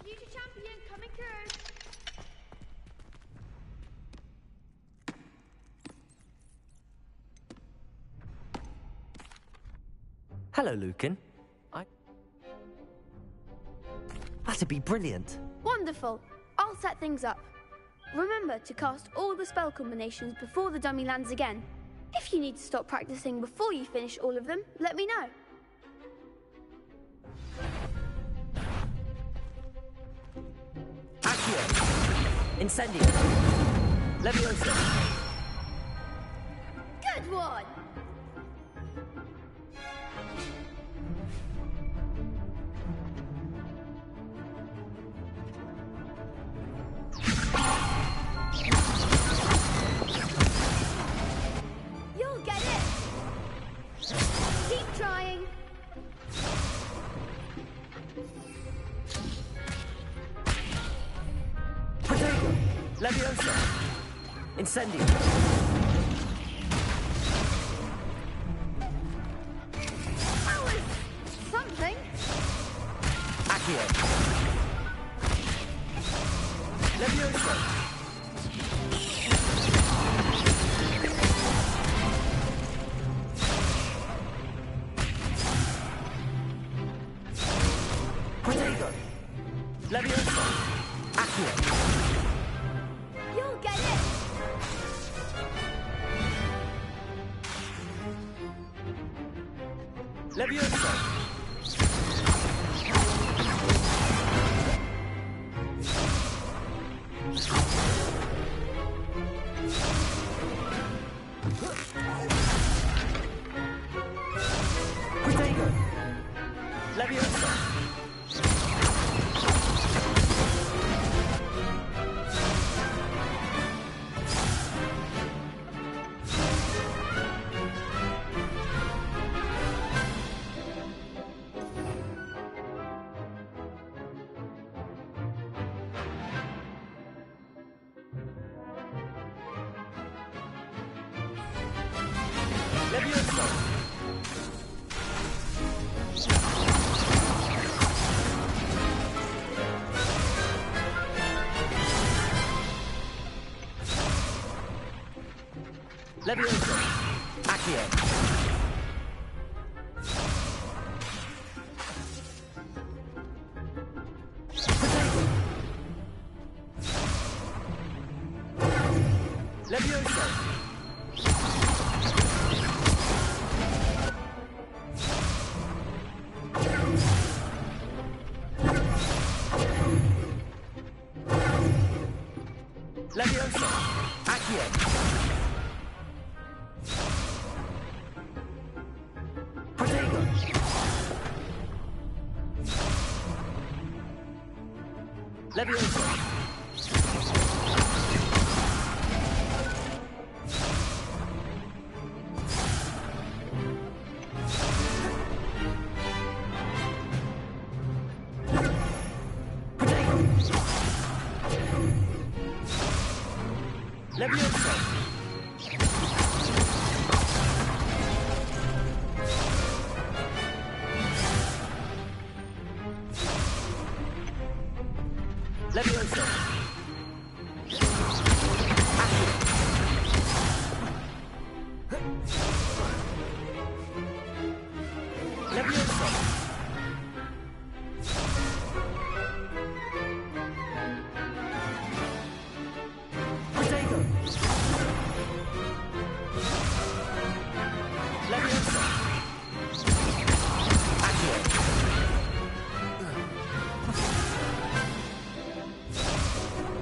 Future champion coming through. Hello, Lucan. That'd be brilliant. Wonderful. I'll set things up. Remember to cast all the spell combinations before the dummy lands again. If you need to stop practicing before you finish all of them, let me know. Accio. Incendio. Leviosa. Good one! You'll get it! Keep trying! Potato. Leviosa. Incendio. That was something. Accio. Leviosa. Potato. Leviosa. Accio. You'll get it! Leviosa. Potato. Leviosa. Leviosa. Leviosa. Accio. Potato. Leviosa. Levioso! Accio! Protego! Levioso! Levioso! Levioso! Levioso! Protego! Levioso! Accio!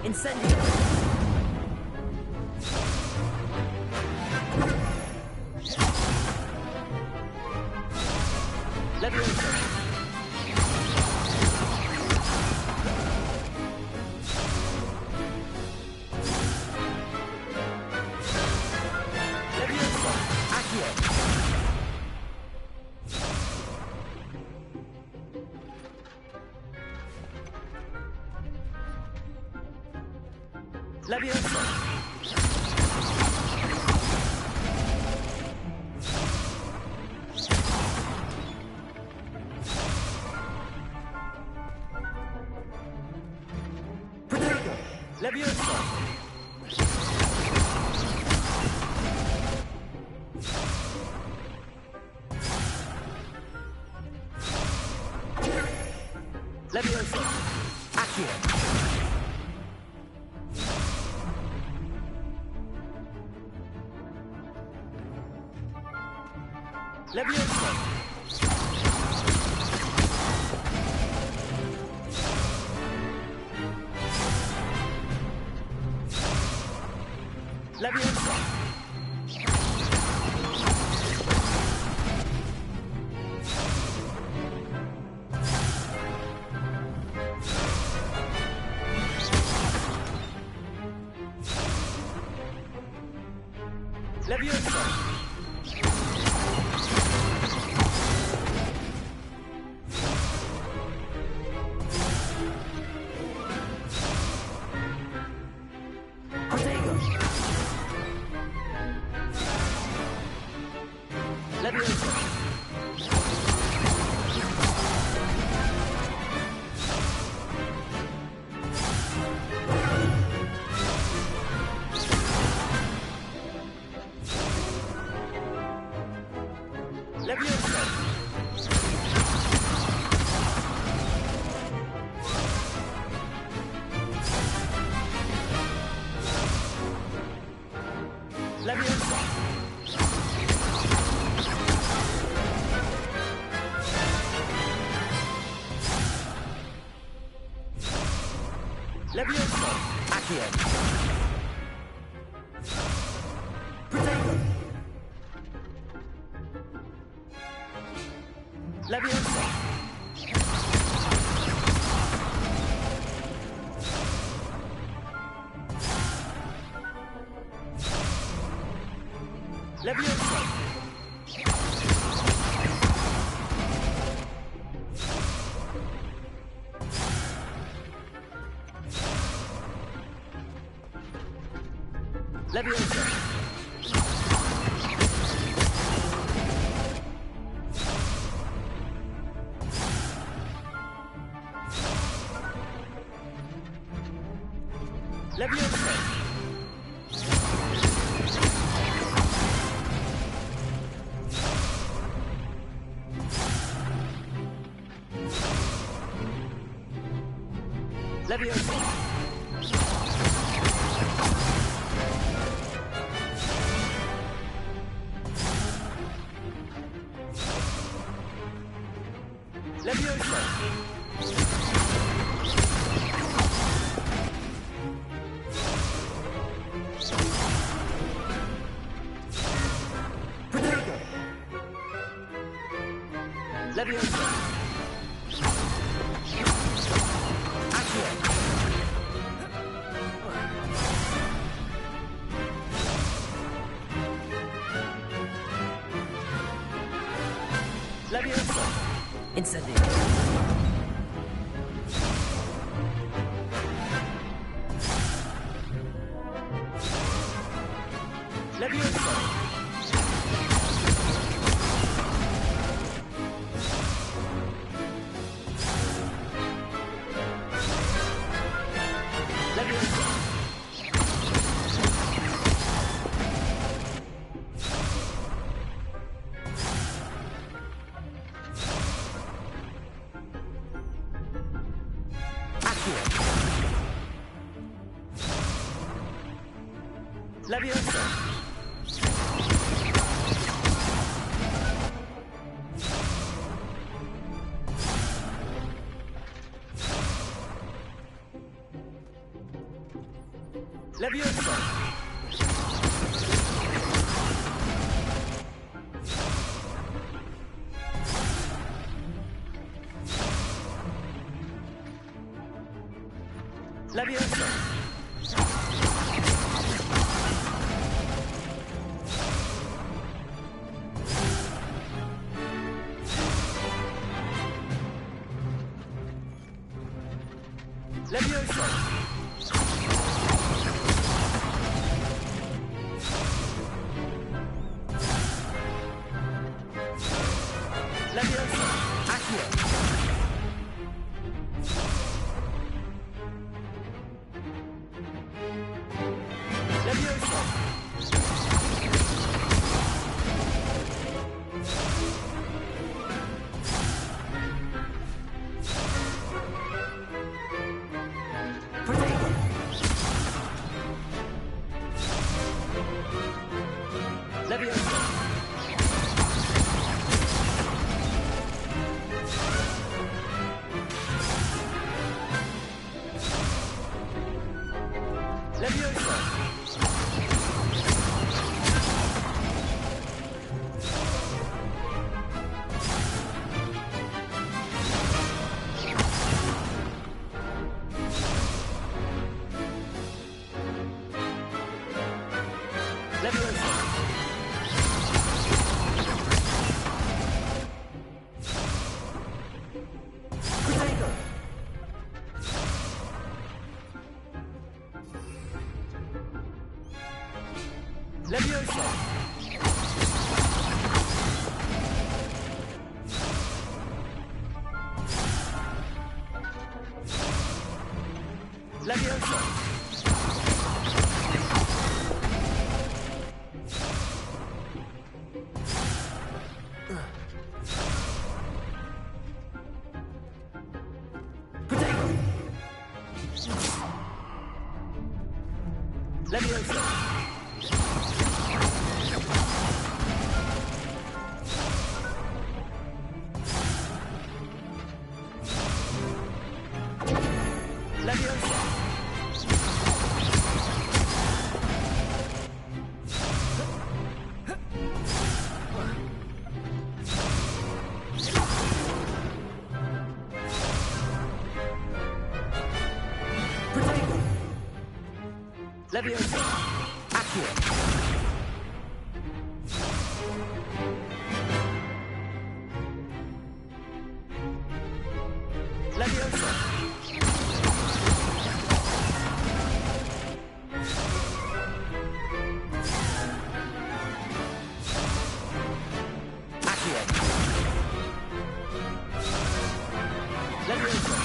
Incendio! Levioso! Levioso! Accio! Levioso! Protego! Levioso! Levioso! Accio! Levioso! Levioso! Levioso! Protego! Levioso! Levioso! Levioso! Levioso! Accio! Protego! Levioso! Levioso! Levioso! Levioso! Levioso! Levioso! Leviosa. Accio. Leviosa. Incendio. Leviosa. Leviosa. Leviosa. Leviosa. Leviosa. Leviosa. Accio. Leviosa. Leviosa. Leviosa. Leviosa. Protego. Leviosa. Leviosa. Protego. Leviosa. Leviosa. Protego. Leviosa. Accio. Leviosa. Accio. Leviosa.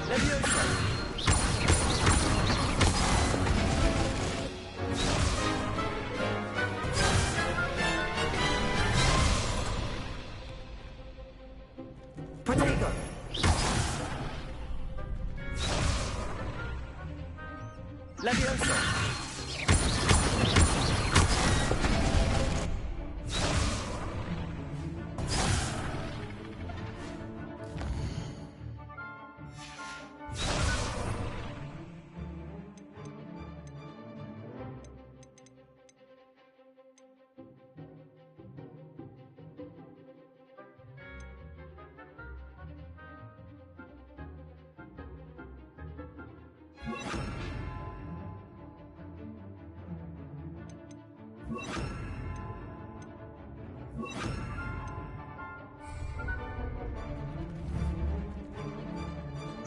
Leviosa. Protego. Leviosa.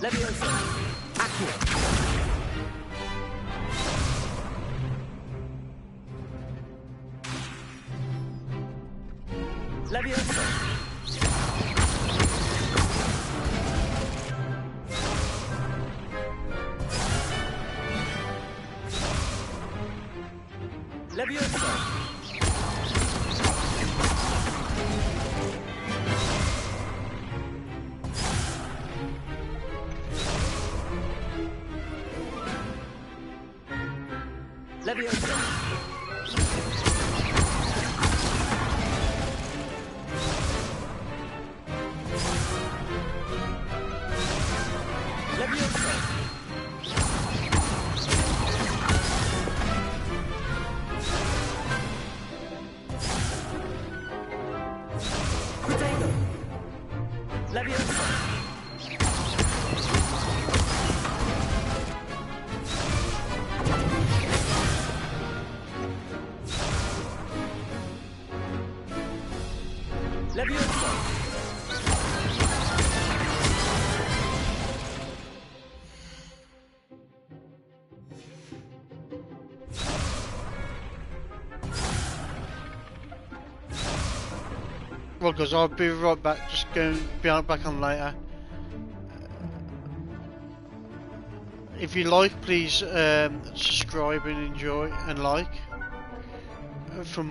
Levioso. Accio. Levioso. Levioso. Levioso. Levioso. Potato. Levioso. Levioso. Well, guys, I'll be right back. Just going back on later. If you like, please subscribe and enjoy and like. From